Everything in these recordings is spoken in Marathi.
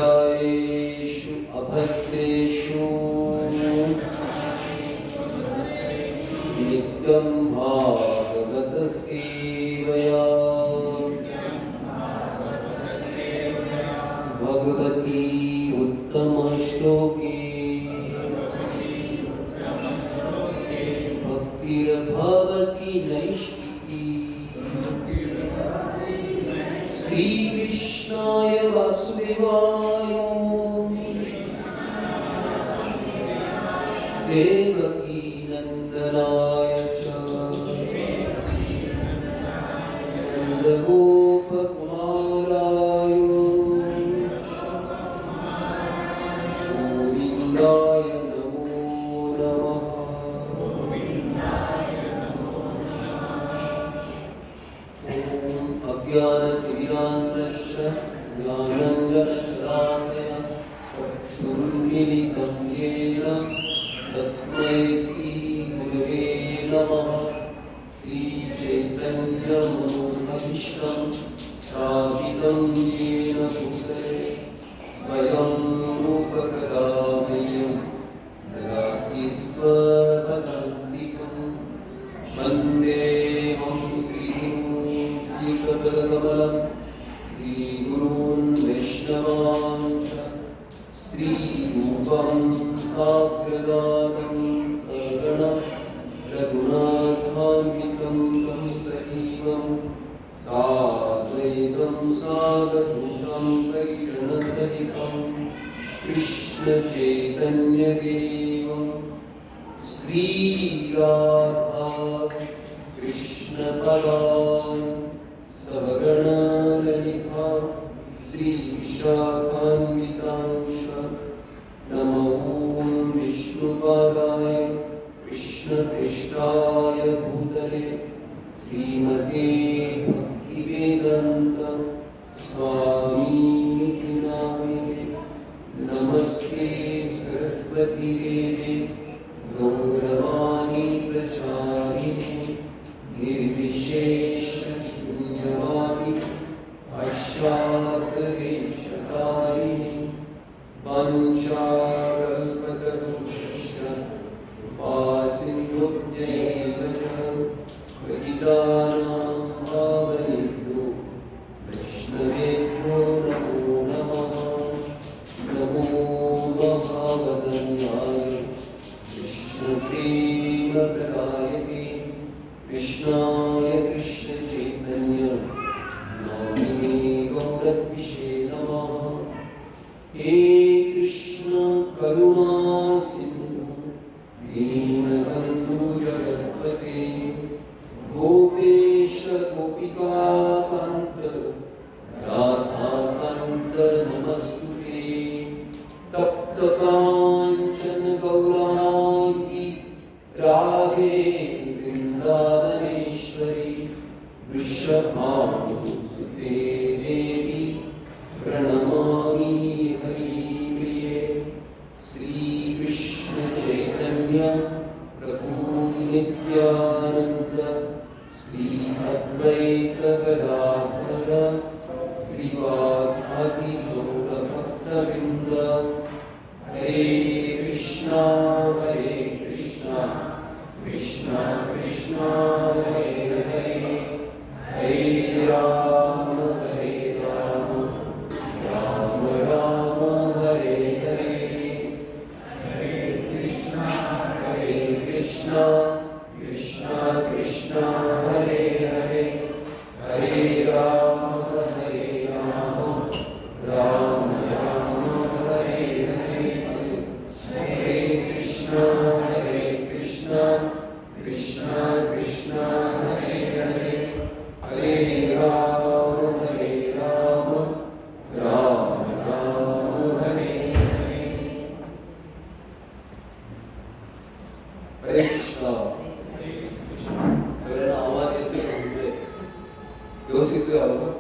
नष्टप्रायेषु अभद्रेषु नित्यं भागवत सेवया भगवती उत्तम श्लोके भक्तिर्भवति नैष्ठिकी श्री कृष्णाय वासुदेवाय देवकी नंदनाय च नंदगोपकुमाराय गोविन्दाय नमो नमः। ॐ अज्ञानतिमिरान्धस्य ज्ञानाञ्जनशलाकया चक्षुरुन्मीलितं येन तस्मै श्रीगुरवे नमः। श्रीचैतन्यमनोभीष्टं स्थापितं येन भूतले स्वयं रूपकदामयं ददाति स्वपदान्तिकं वन्देऽहं श्रीकमलं श्रीगुरून् वैष्णवांश्च श्रीरूपं साग्रजातं सगण रघुनाथान्वितं तं सजीवं साद्वैतं सावधूतं कैरणसहितं कृष्णचैतन्यदेवं श्रीराधा कृष्णपदान् सगणललिता श्रीविशाखान्वितांश नमो विष्णुपादाय कृष्णपृष्ठाय भूतले श्रीमते भक्तिवेदान्त स्वामीति नामिने नमस्ते सरस्वती देवे गौरवाणी प्रचारिणे निर्विशेष शून्यवादी पाश्चात्यदेशकारिणे वाञ्छाकल्पतरुश्च कृपासिन्धुभ्यैव च पतितानां पावनेभ्यो वैष्णवेभ्यो नमो नमः। नमो महावदन्याय कृष्णप्रेमप्रदायते कृष्णाय कृष्णचैतन्य नामिने गौरद्विषे नमः। हे कृष्ण करुणा सिन्धु दीनबन्धु जगत्पते गोपेश गोपिकाकान्त राधाकान्त नमस्तुते तप्तकाञ्चन गौरा चैतन्य प्रभु नित्यानंद श्री अद्वैत गदाधर श्रीवासादि गौर भक्तवृंद। हरे कृष्णा कृष्णा कृष्णा हरे हरे, हरे राम राम राम हरे हरे। हरे कृष्णा कृष्णा कृष्णा हरे हरे, हरे राम राम राम हरे हरे। हरे कृष्णा कृष्णा हरे हरे, हरे राम राम राम हरे हरे। हरे कृष्णा। सगळ्यांना आवाज येतोय का? म्हणजे व्यवस्थित येतोय आवाज?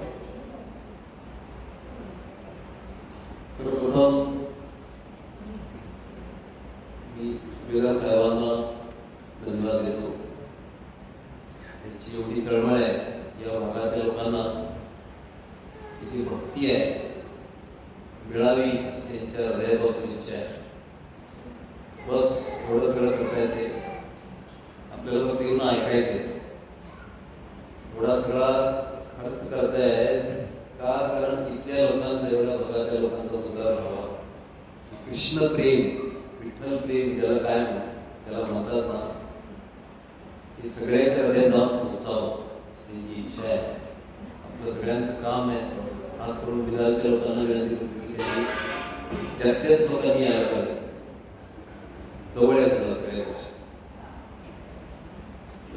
सर्वप्रथम मी वेदा साहेबांना धन्यवाद देतो. त्यांची एवढी तळमळ आहे या भागातल्या लोकांना, किती भक्ती आहे मिळावी अशी त्यांच्या हृदयापासून इच्छा आहे. बस एवढं सगळं करता येते, आपल्याला फक्त येऊन ऐकायचं. एवढा सगळा खर्च करताय का? कारण इथल्या लोकांचा, एवढ्या भागातल्या लोकांचा मुद्दा व्हावा. कृष्ण प्रेम, विठ्ठल प्रेम ज्याला काय त्याला म्हणतात ना, हे सगळ्यांच्या हृदयात जाऊन पोहोचावं त्यांची इच्छा आहे. आपलं सगळ्यांचं काम आहे. खास करून बिहारच्या लोकांना विनंती करतो की जास्तीत लोकांनी यायला पाहिजे, जवळ येतं सगळ्यापेक्षा.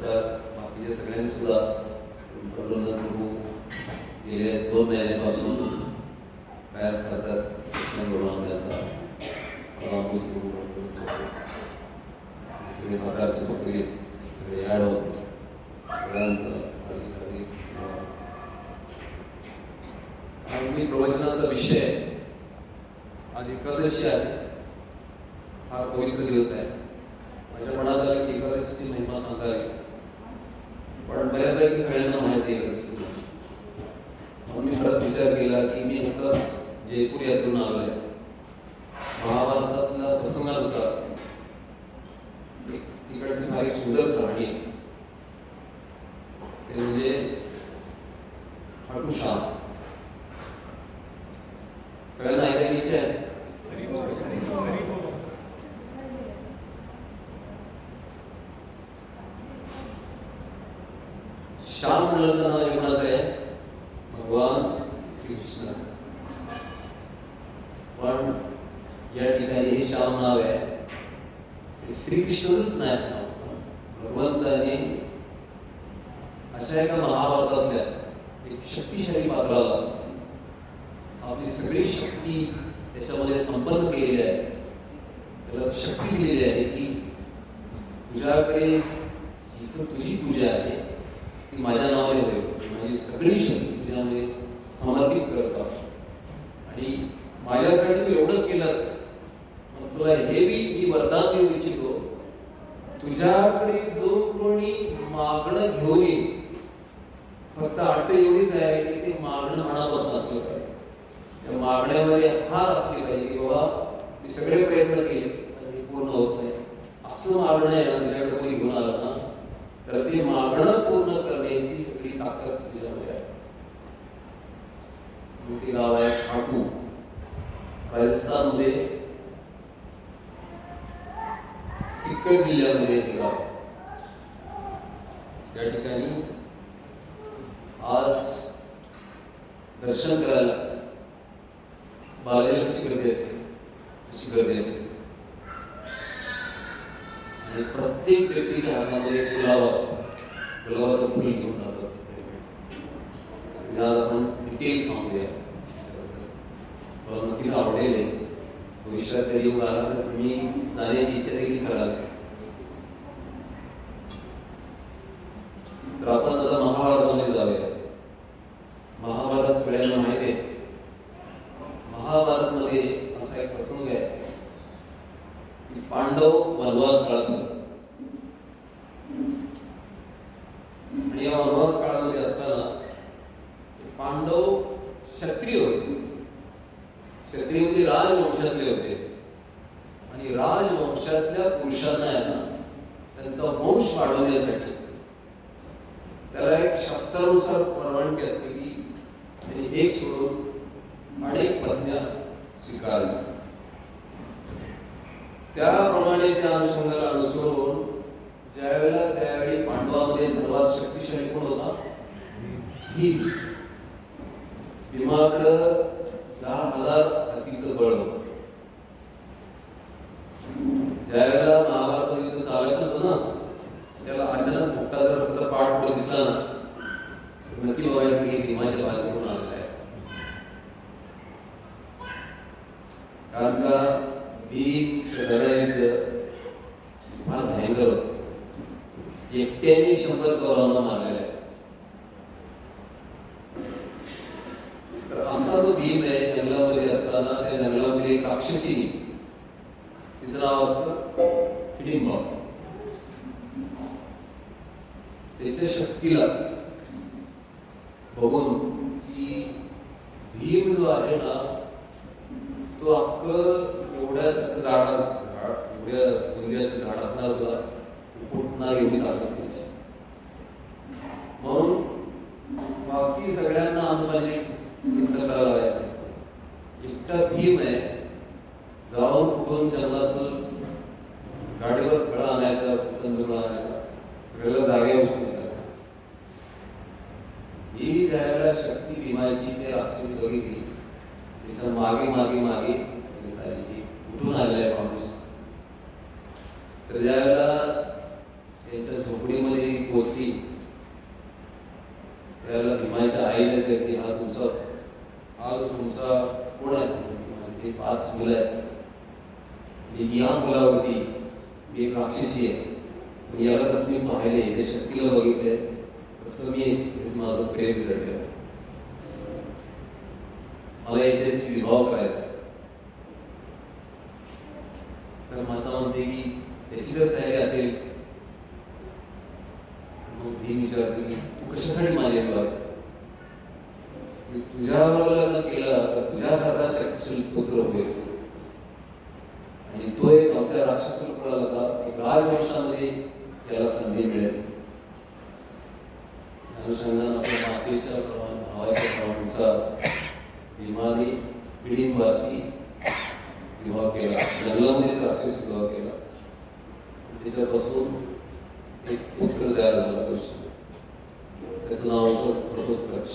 तर बाकीच्या सगळ्यांनी सुद्धा प्रबंधन प्रभू गेले 2 महिन्यापासून प्रयास करतात शिक्षण घडवून आणण्याचा. सगळे सरकारचे पकडे सगळे ॲड होते सगळ्यांचं अधिक. आज मी प्रवचनाचा विषय, आज एकादशी आहे, हा पवित्र दिवस आहे. माझ्या मनात आलं की एकादशीची महिमा सांगावी, पण बऱ्यापैकी सगळ्यांना माहिती आहे एकादशी. म्हणून मी परत विचार केला की मी नुकताच जयपूर यात्रेतून आलो आहे. महाभारतातल्या प्रसंगानुसार तिकडची फार एक सुंदर कहाणी आहे. ते म्हणजे खाटूश्याम. सगळ्यांना ऐकायची इच्छा आहे? श्याम म्हणलं नाव येवणाचं आहे भगवान श्रीकृष्ण. पण या ठिकाणी हे श्याम नाव आहे, श्रीकृष्णच नाही नाव. भगवंताने अशा एका महाभारतातल्या एक शक्तिशाली पात्राला आपली सगळी शक्ती त्याच्यामध्ये संपन्न केलेली आहे. त्याला शक्ती दिलेली आहे की तुझ्याकडे इथं तुझी पूजा आहे ती माझ्या नावाने होईल. माझी सगळी शक्ती तुझ्यामध्ये समर्पित करतात आणि माझ्यासाठी तू एवढं केलंस, मग तुला हे मी वरदान देऊ इच्छितो, तुझ्याकडे जो कोणी मागणं घेऊन येईल, फक्त अट एवढीच आहे की ते मागणं मनापासून असलं पाहिजे. त्या मागण्यामध्ये हार असली पाहिजे की बाबा मी सगळे प्रयत्न केले आणि पूर्ण होत नाही, असं मागणं आहे ना. तुझ्याकडे कोणी घेऊन आलं ना तर ते मागणं पूर्ण करण्याची सगळी ताकद तुझ्यामध्ये आहे. मोठी गाव आहे खाटू, राजस्थानमध्ये सिक्कर जिल्ह्यामध्ये हे गाव. या ठिकाणी आज दर्शन करायला बालेला कशी गर्दी असते आणि प्रत्येक व्यक्तीच्या हातामध्ये गुलाब असतो. गुलाबाचं फुल घेऊन जातात. आज आपण डिटेल सांगूया. मला नक्कीच आवडेल. भविष्यात कधी येऊन आला तर तुम्ही जाण्याची इच्छा देखील कराल. तर आपण आता महाभारतामध्ये जाऊया. महाभारत सगळ्यांना माहिती आहे. महाभारतमध्ये असा एक प्रसंग आहे की पांडव वनवास काळात होते. आणि या वनवास काळामध्ये असताना पांडव क्षत्रिय होते. क्षत्रिय म्हणजे राजवंशातले होते. आणि राजवंशातल्या पुरुषांना आहे ना, त्यांचा वंश वाढवण्यासाठी त्याला एक शास्त्रानुसार परवानगी असते की त्यांनी एक सोडून अनेक पत्न्या स्वीकारल्या. त्याप्रमाणे त्या अनुषंगाला अनुसरून त्यावेळी पांडवामध्ये सर्वात शक्तिशाली कोण होता? भीम. भीमाकडं 10,000 हत्तीचं बळ होतं. ज्यावेळेला महाभारत युद्ध चालायचं होतं ना, त्याला अचानक मोठा जर त्याचा पाठ पुढे दिसला ना, नक्की बघायचं की भीमाच्या बाजूकडून आलेला आहे. कारण का भीम फार भयंकर होत. एकट्याने 100 कौरवांना मारलेला आहे. तर असा जो भीम आहे, जंगलामध्ये असताना त्या जंगलामध्ये एक राक्षसी, तिचं नाव असतं हिडिंबा. त्याच्या शक्तीला बघून की भीम जो आहे ना, तो एवढ्या दुनियाच्या झाडात सुद्धा फुटणार एवढी ताकद त्याची. म्हणून बाकी सगळ्यांना अंदाजे चिंता करायला लागायची. एकटा भीम आहे, जाऊन कुठून जंगलातून गाडीवर फळं आणायचा, कंदूर आणायचा, सगळ्याला जागेवर सुरू. ही ज्यावेळेला शक्ती भीमाची ते राक्षसी बघितली, त्याच्या मागे मागे मागे कुठून आलेला आहे माणूस. तर ज्यावेळेला त्यांच्या झोपडीमध्ये पोचली, त्यावेळेला भीमाच्या आईला ते हा तुमचा कोण आहे? म्हणजे 5 मुलं आहेत. या मुलावरती एक राक्षसी आहे. याला तसं मी पाहिले, याच्या शक्तीला बघितलंय, तसं मी माझं प्रेम जडलं. मला याच्याशी विभाव करायचा. तर माता म्हणते की याची जर तयारी असेल, मग मी विचारते की तू कशासाठी माझ्या विभाग? तुझ्यावर लग्न केलं तर तुझ्यासारखा शक्तिशाली पुत्र होईल. आणि तो एक आमच्या राक्षस कुळाला होता की राजवंशामध्ये त्याला संधी मिळेल. अनुषंगाने आपल्या मातेच्या भावाच्या प्रमाणानुसार भीमाने हिडिंबाशी विवाह केला. जंगलामध्येच राक्षस विवाह केला. त्याच्यापासून एक पुत्र तयार झाला कृष्ण. त्याचं नाव होतं घटोत्कच.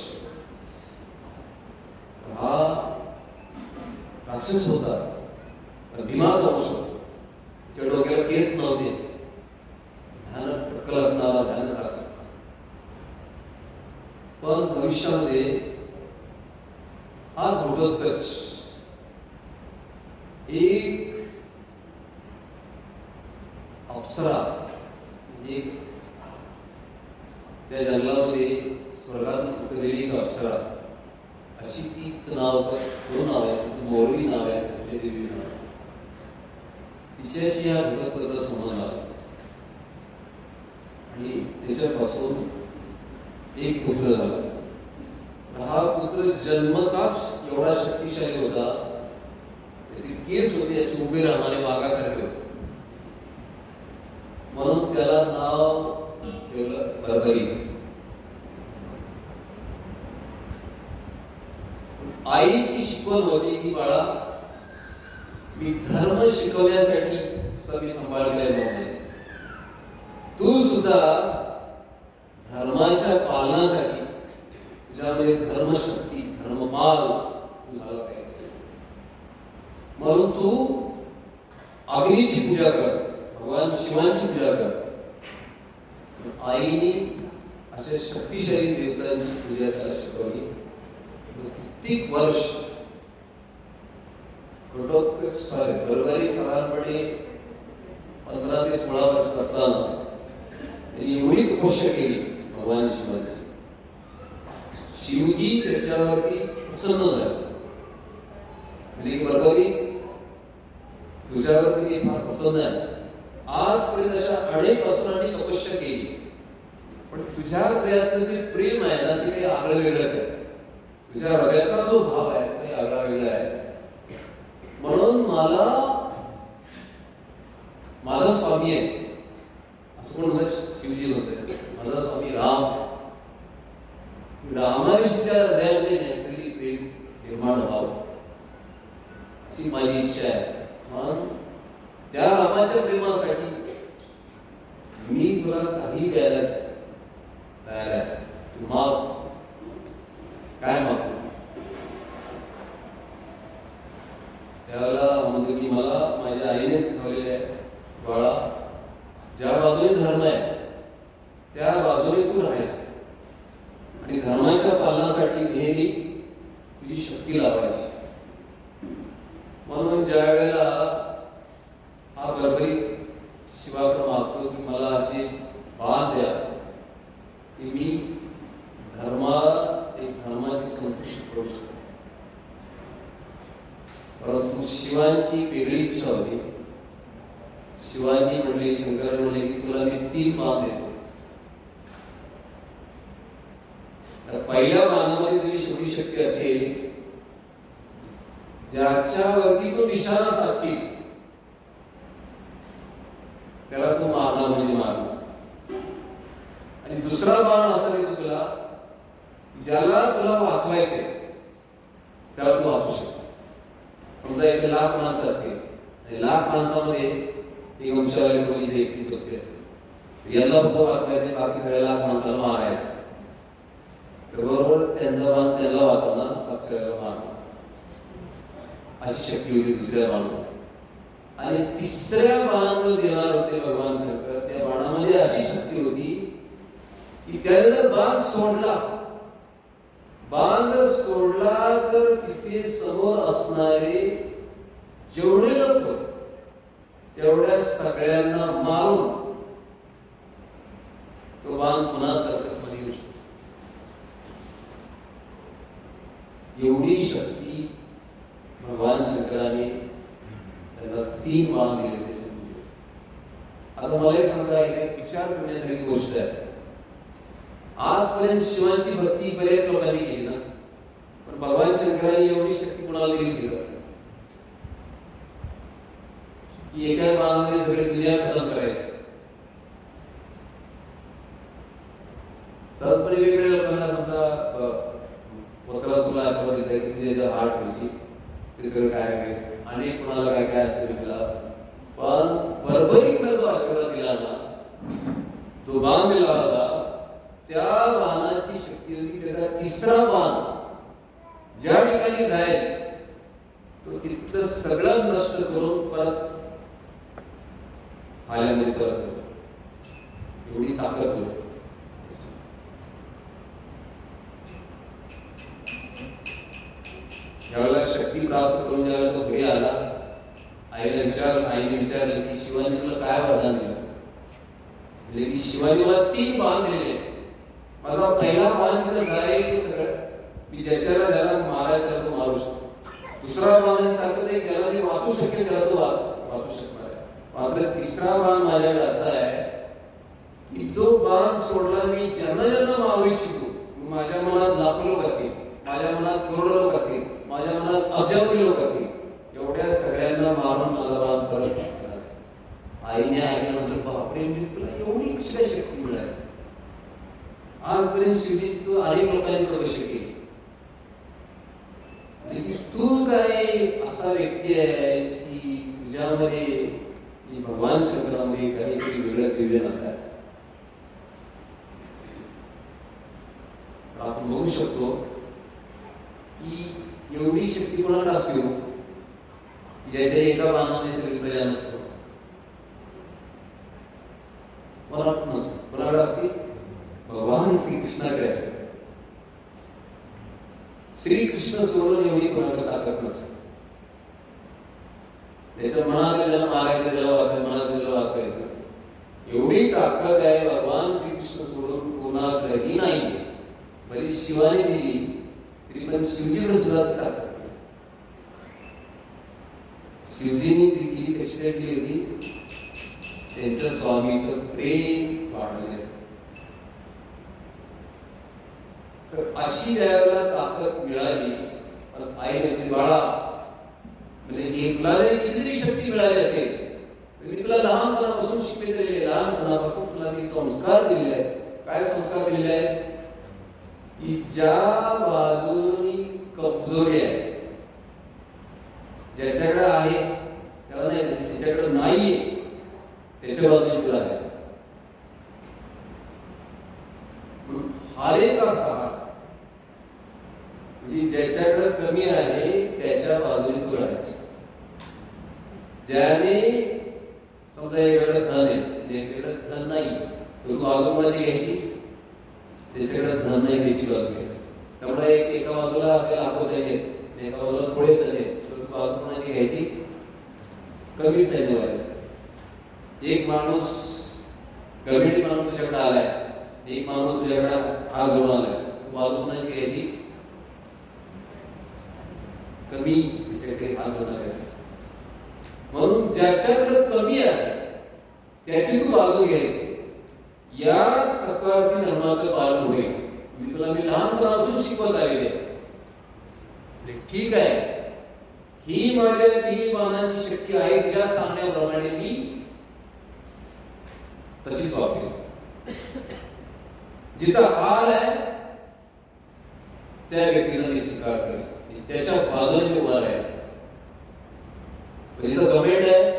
हा राक्षस होता, भीमाचा वंश होता. त्याच्या डोक्याला केस नव्हते. भयानक टक्कल असणारा भयानक राक्षस. पण भविष्यामध्ये हा घटोत्कच एक अप्सरा, म्हणजे त्या जंगलामध्ये स्वर्गात उतरलेली एक अप्सरा, अशी तीच नाव होतं. 2 नाव आहेत, मोरवी नाव आहे, देवी नाव. तिच्याशी हा घटोत्कचा संबंध आला आणि त्याच्यापासून एक पुत्र झाला. हा पुत्र जन्मताच एवढा शक्तिशाली होता, त्याचे केस होते असे उभे राहणारे वाघासारखे होते. म्हणून त्याला नाव ठेवलं बर्बरी. आईची शिकवण होती की बाळा, मी धर्म शिकवण्यासाठी सगळी सांभाळलेला नाही, तू सुद्धा धर्माच्या पालनासाठी तुझ्यामध्ये धर्मशक्ती, धर्मपाल झाला पाहिजे. म्हणून तू अग्नीची पूजा कर, भगवान शिवांची पूजा कर. आईने अशा शक्तिशाली देवतांची पूजा त्याला शिकवली. कित्येक वर्ष बरोबरी साधारणपणे 15 ते 16 वर्ष असताना त्यांनी एवढी तपस्या केली भगवान शिवांची. शिवजी त्याच्यावरती प्रसन्न झाले. म्हणजे की बरोबरी तुझ्या तुझ्यावरती मी फार प्रसन्न आहे. आजपर्यंत अशा अनेक असुरांनी तपस्या केली, पण तुझ्या हृदयातलं जे प्रेम आहे ना ते काही आगळं वेगळंच आहे. तुझ्या हृदयातला जो भाव आहे तो आगळा वेगळा आहे. म्हणून मला माझा स्वामी आहे असं म्हणून शिवजी म्हणते, माझा स्वामी राम. रामाविषयी तुझ्या हृदयामध्ये नैसर्गिक प्रेम निर्माण व्हावं अशी माझी इच्छा आहे. म्हणून त्या रामाच्या प्रेमासाठी मी तुला काही द्यायला तयार आहे. तू माग, काय मागतो? त्यावेळेला म्हणतो की मला माझ्या आईने शिकवलेलं आहे, बाळा ज्या बाजूने धर्म आहे त्या बाजूने तू राहायचं आणि धर्माच्या पालनासाठी नेहमी तुझी शक्ती लावायची. म्हणून ज्या वेळेला हा गरबरी शिवाकडे मागतो की मला अशी बाण द्या की मी धर्माची संतुष्टी करू शकतो. परंतु शिवांची वेगळी इच्छा होती. शिवाजी म्हणले, शंकर म्हणले की तुला मी 3 बाण देतो. तर पहिल्या बाणामध्ये तुझी शेवटी शक्ती असेल, ज्याच्यावरती तो निशाणा साधशील त्याला तू मारणार म्हणजे मारणार. आणि दुसरा बाण असा देतो तुला, ज्याला तुला वाचवायचे त्याला तू वाचू शकतो. समजा 1 लाख माणसं असतील आणि लाख माणसामध्ये एक वंशावली मुली एकटी बसली असते, याला फक्त वाचवायचे, बाकी सगळ्या लाख माणसाला मारायचं. तर बरोबर त्यांचा बाण त्यांना वाचवणार, बाकी सगळ्याला मारणार अशी शक्ती होती दुसऱ्या बाणावर. आणि तिसऱ्या बाण जो देणार होते भगवान शंकर, त्या बाणामध्ये अशी शक्ती होती की त्याने जर बाण सोडला तर तिथे समोर असणारे जेवढे लोक तेवढ्या सगळ्यांना मारून तो बाण पुन्हा कर्कशमध्ये येऊ शकतो. एवढी शक्ती भगवान शंकराने त्यांना 3 बाण दिले त्याच्यामध्ये. आता मला एक सांगा, एक विचार करण्यासारखी गोष्ट आहे. आजपर्यंत शिवांची भक्ती बरेच लोकांनी केली ना, पण भगवान शंकरांनी एवढी शक्ती कुणाला दिली की एका बाणामध्ये सगळी दुनिया खतम करायची. सहजपणे वेगवेगळ्या लोकांना समजा वक्रासुला आशीर्वाद देत आहे की त्याच्या हार्ट व्हायची, ते सगळं काय आहे, अनेक कुणाला काय काय आशीर्वाद दिला. पण बरोबरीला जो आशीर्वाद दिला ना, तो बाण दिला होता, त्या बाणाची शक्ती होती. त्याचा तिसरा बाण ज्या ठिकाणी जाईल तो तिथलं सगळं नष्ट करून परत पाल्यामध्ये परत येतो. एवढी ताकद होती. ज्यावेळेला शक्ती प्राप्त करून ज्यावेळेला तो घरी आला, आईने विचारलं की शिवानी तुला काय वरदान दिलं? म्हणजे की शिवानी मला 3 बाण दिले. माझा पहिला बाण जिथं जाईल सगळं मी ज्याला मारायचं त्याला तो मारू शकतो. दुसरा बाणाची ताकद आहे, ज्याला मी वाचू शकेल त्याला तो वाचू शकणार आहे. मात्र तिसरा बाण माझ्याकडे असा आहे की तो बाण सोडला मी ज्यांना मारू इच्छितो. माझ्या मनात लाखो लोक असतील, माझ्या मनात करोडो लोक असतील, माझ्या मनात अब्जावधी लोक असतील, एवढ्या सगळ्यांना मारून माझा बाण परत करणार. आईने ऐकल्यानंतर बापरे, मी तुला एवढी कशी काय शक्ती मिळाली? आजपर्यंत शिवजी तू अनेक लोकांनी तपस्या केली, तू काय असा व्यक्ती आहेस की तुझ्यामध्ये भगवान शंकरामध्ये काहीतरी वेगळं दिव्य नातं आहे. आपण बघू शकतो की एवढी शक्ती कोणाला असते हो, ज्याच्या एका बाणाने सगळी प्रजा नसतो. कोणाकडे असते? भगवान श्रीकृष्णाकडे असते. श्रीकृष्ण सोडून एवढी कोणाकडे ताकद नसते. त्याच्या मनात ज्याला मारायचं, ज्याला वाचायचं, मनात ज्याला वाचायचं, एवढी ताकद आहे भगवान श्रीकृष्ण सोडून कोणाकडेही नाही. भले शिवाने दिली तरी पण शिवजीकडे सुद्धा ताकद. शिवजींनी दिली कशी काय केली होती? त्यांच्या स्वामीचं प्रेम वाढवण्यासाठी. तर अशी ज्यावेळेला ताकद मिळाली, आई म्हणजे बाळा, म्हणजे तुला जरी कितीतरी शक्ती मिळाली असेल, मी तुला लहानपणापासून शिकवलेले, लहानपणापासून तुला मी संस्कार दिलेले आहेत. काय संस्कार दिलेले आहेत? की ज्या बाजूनी कमजोरी आहे, ज्याच्याकडे आहे त्याला नाही, ज्याच्याकडे नाहीये त्याच्या बाजूने तुला राहायचं. हारे का सहा, म्हणजे ज्याच्याकडे कमी आहे त्याच्या बाजूने तू राहायचं. ज्याने समजा एकाकडे धन आहे, एकाकडे धन नाही, तू बाजू कोणाची घ्यायची? त्याच्याकडे धन नाही त्याची बाजू घ्यायची. त्यामुळे एका बाजूला असेल लाखो सैन्य, एका बाजूला थोडे सैन्य, तू बाजू कोणाची घ्यायची? कमी सैन्य व्हायचं. एक माणूस कमिटी माणूस तुझ्याकडे आलाय, एक माणूस तुझ्याकडे हात जोडून आलाय, तू बाजू कोणाची घ्यायची? कमी तुझ्याकडे हात जोडून आलाय. म्हणून ज्याच्याकडे कमी आहे त्याची तू बाजू घ्यायची. याच सकारात्मक धर्माचं पालन होईल. मी लहानपणापासून शिकवत आलेले आहे. ठीक आहे, ही माझ्या तिन्ही बाणांची शक्ती आहे, तिच्या सांगण्याप्रमाणे मी तशीच वापरेन. जिथं हार आहे त्या व्यक्तीचा मी स्वीकार करेन, त्याच्या बाजूने मी उभा राहील. जिथं कमेंट आहे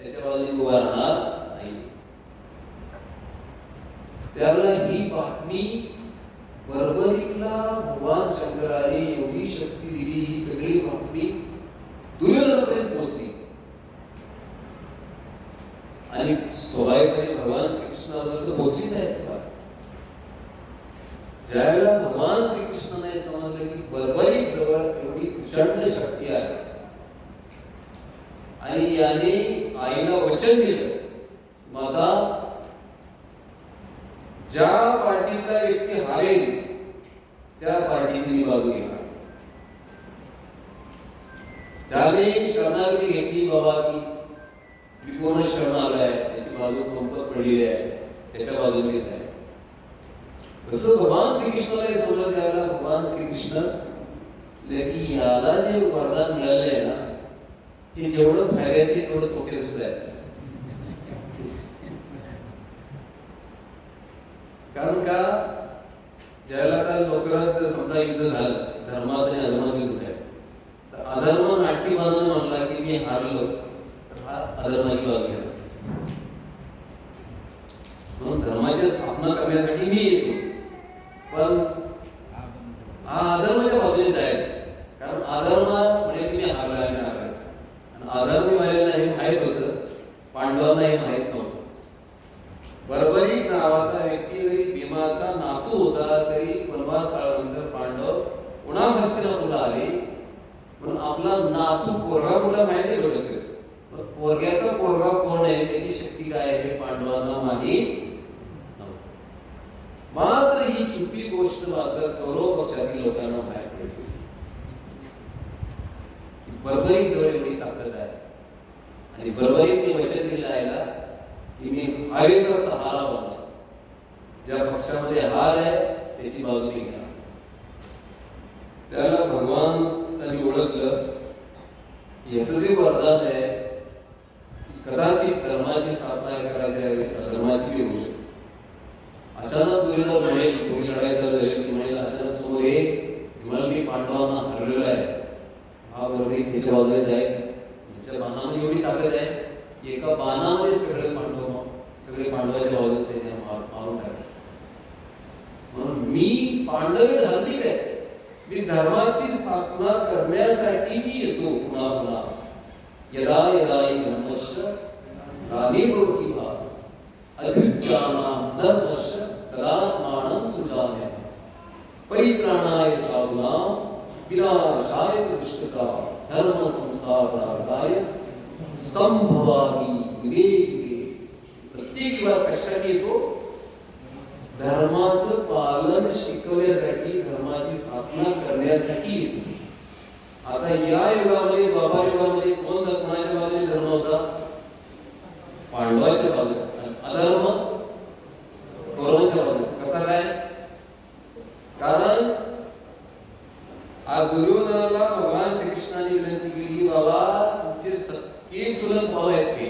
त्याच्या बाजूने मी उभा राहणार नाही. त्यावेळेला ही बातमी बरोबरीला भगवान शंकराने एवढी शक्ती दिली, ही सगळी बातमी दुर्योधनापर्यंत पोहोचली. आणि स्वाभाविकपणे भगवान श्रीकृष्णापर्यंत पोहोचलीच आहे. ज्यावेळेला भगवान श्रीकृष्णाने समजलं की बरोबरी जवळ एवढी प्रचंड शक्ती आहे आणि याने आईला वचन दिलं, माता ज्या पार्टीचा व्यक्ती हारेल त्या पार्टीची मी बाजू घेणार. त्याने शरणागती घेतली बाबा की मी कोण शरण आलाय, त्याची बाजू पंपत पडलेली आहे, त्याच्या बाजूने घेत आहे. तसं भगवान श्रीकृष्णाला समजलं. त्यावेळेला भगवान श्रीकृष्ण की याला जे वरदान मिळाले आहे ना, ते जेवढं फायद्याचे तेवढं तोटे सुद्धा आहेत. कारण का, ज्याला आता लोकांचं समजा युद्ध झालं, धर्माचं आणि अधर्माचं युद्ध आहे, तर अधर्म नाट्यबाजाने म्हणला की मी हारलो, तर हा अधर्माची बाजू घ्या. म्हणून धर्माची स्थापना करण्यासाठी मी येतो, पण हा अधर्माच्या बाजूने जाईल. कारण अधर्म म्हणजे तुम्ही हारला आणि हारला, आणि अधर्मी व्हायला हे माहीत होतं, पांडवांना हे माहीत नव्हतं. बरोबरी नावाचा व्यक्ती जरी भीमाचा नातू होता, तरी वनवास काळानंतर पांडव पुन्हा हस्तिनापूरला आले. म्हणून आपला नातू पोरगा कुठला माहिती पडत, पोरग्याचा पोरगा कोण आहे, त्याची शक्ती काय आहे, पांडवांना माहीत नव्हतं. मात्र ही चुकी गोष्ट मात्र कौरव पक्षातील लोकांना माहीत पडली. बरोबरी जवळ एवढी ताकद आहे, आणि बरोबरीत मी वचन दिलं आहे ना की मी हारेचा सहारा बनला. ज्या पक्षामध्ये हार आहे त्याची बाजू मी घेणार. त्याला भगवान त्यांनी ओळखलं, याचं जे वरदान आहे कदाचित धर्माची स्थापना करायची, धर्माची होऊ शकते. अचानक दुर्योधन म्हणेल, थोडी लढाई चालू झाली की म्हणेल अचानक समोर हे मला मी पांडवांना हरलेला आहे, हा बरोबर त्याच्या बाजूने जाईल. त्याच्या बाणामध्ये एवढी ताकद आहे, एका बाणामध्ये सगळे पांडवाच्या बाजूने मारून टाकले. म्हणून मी पांडवे धार्मिक आहे, मी धर्माची स्थापना करण्यासाठी मी येतो पुन्हा पुन्हा. यदा यदा हि धर्मस्य ग्लानिर्भवति भारत अभ्युत्थानाय धर्मस्य तदात्मानं सृजाम्यहम् परित्राणाय साधूनां विनाशाय दुष्कृतां धर्म संस्थापनार्थाय संभवामि युगे युगे. प्रत्येक वेळा कशाने येतो? धर्माचं पालन शिकवण्यासाठी, धर्माची स्थापना करण्यासाठी येतो. आता या युगामध्ये, बाबा युगामध्ये कोणाच्या बाजूने धर्म होता? पांडवांच्या बाजूने, अधर्म कौरवांच्या बाजूने. कसा काय? कारण दुर्योधनाला भगवान श्रीकृष्णाने विनंती केली, बाबा तुमचे सख्खे चुलत भाऊ आहेत की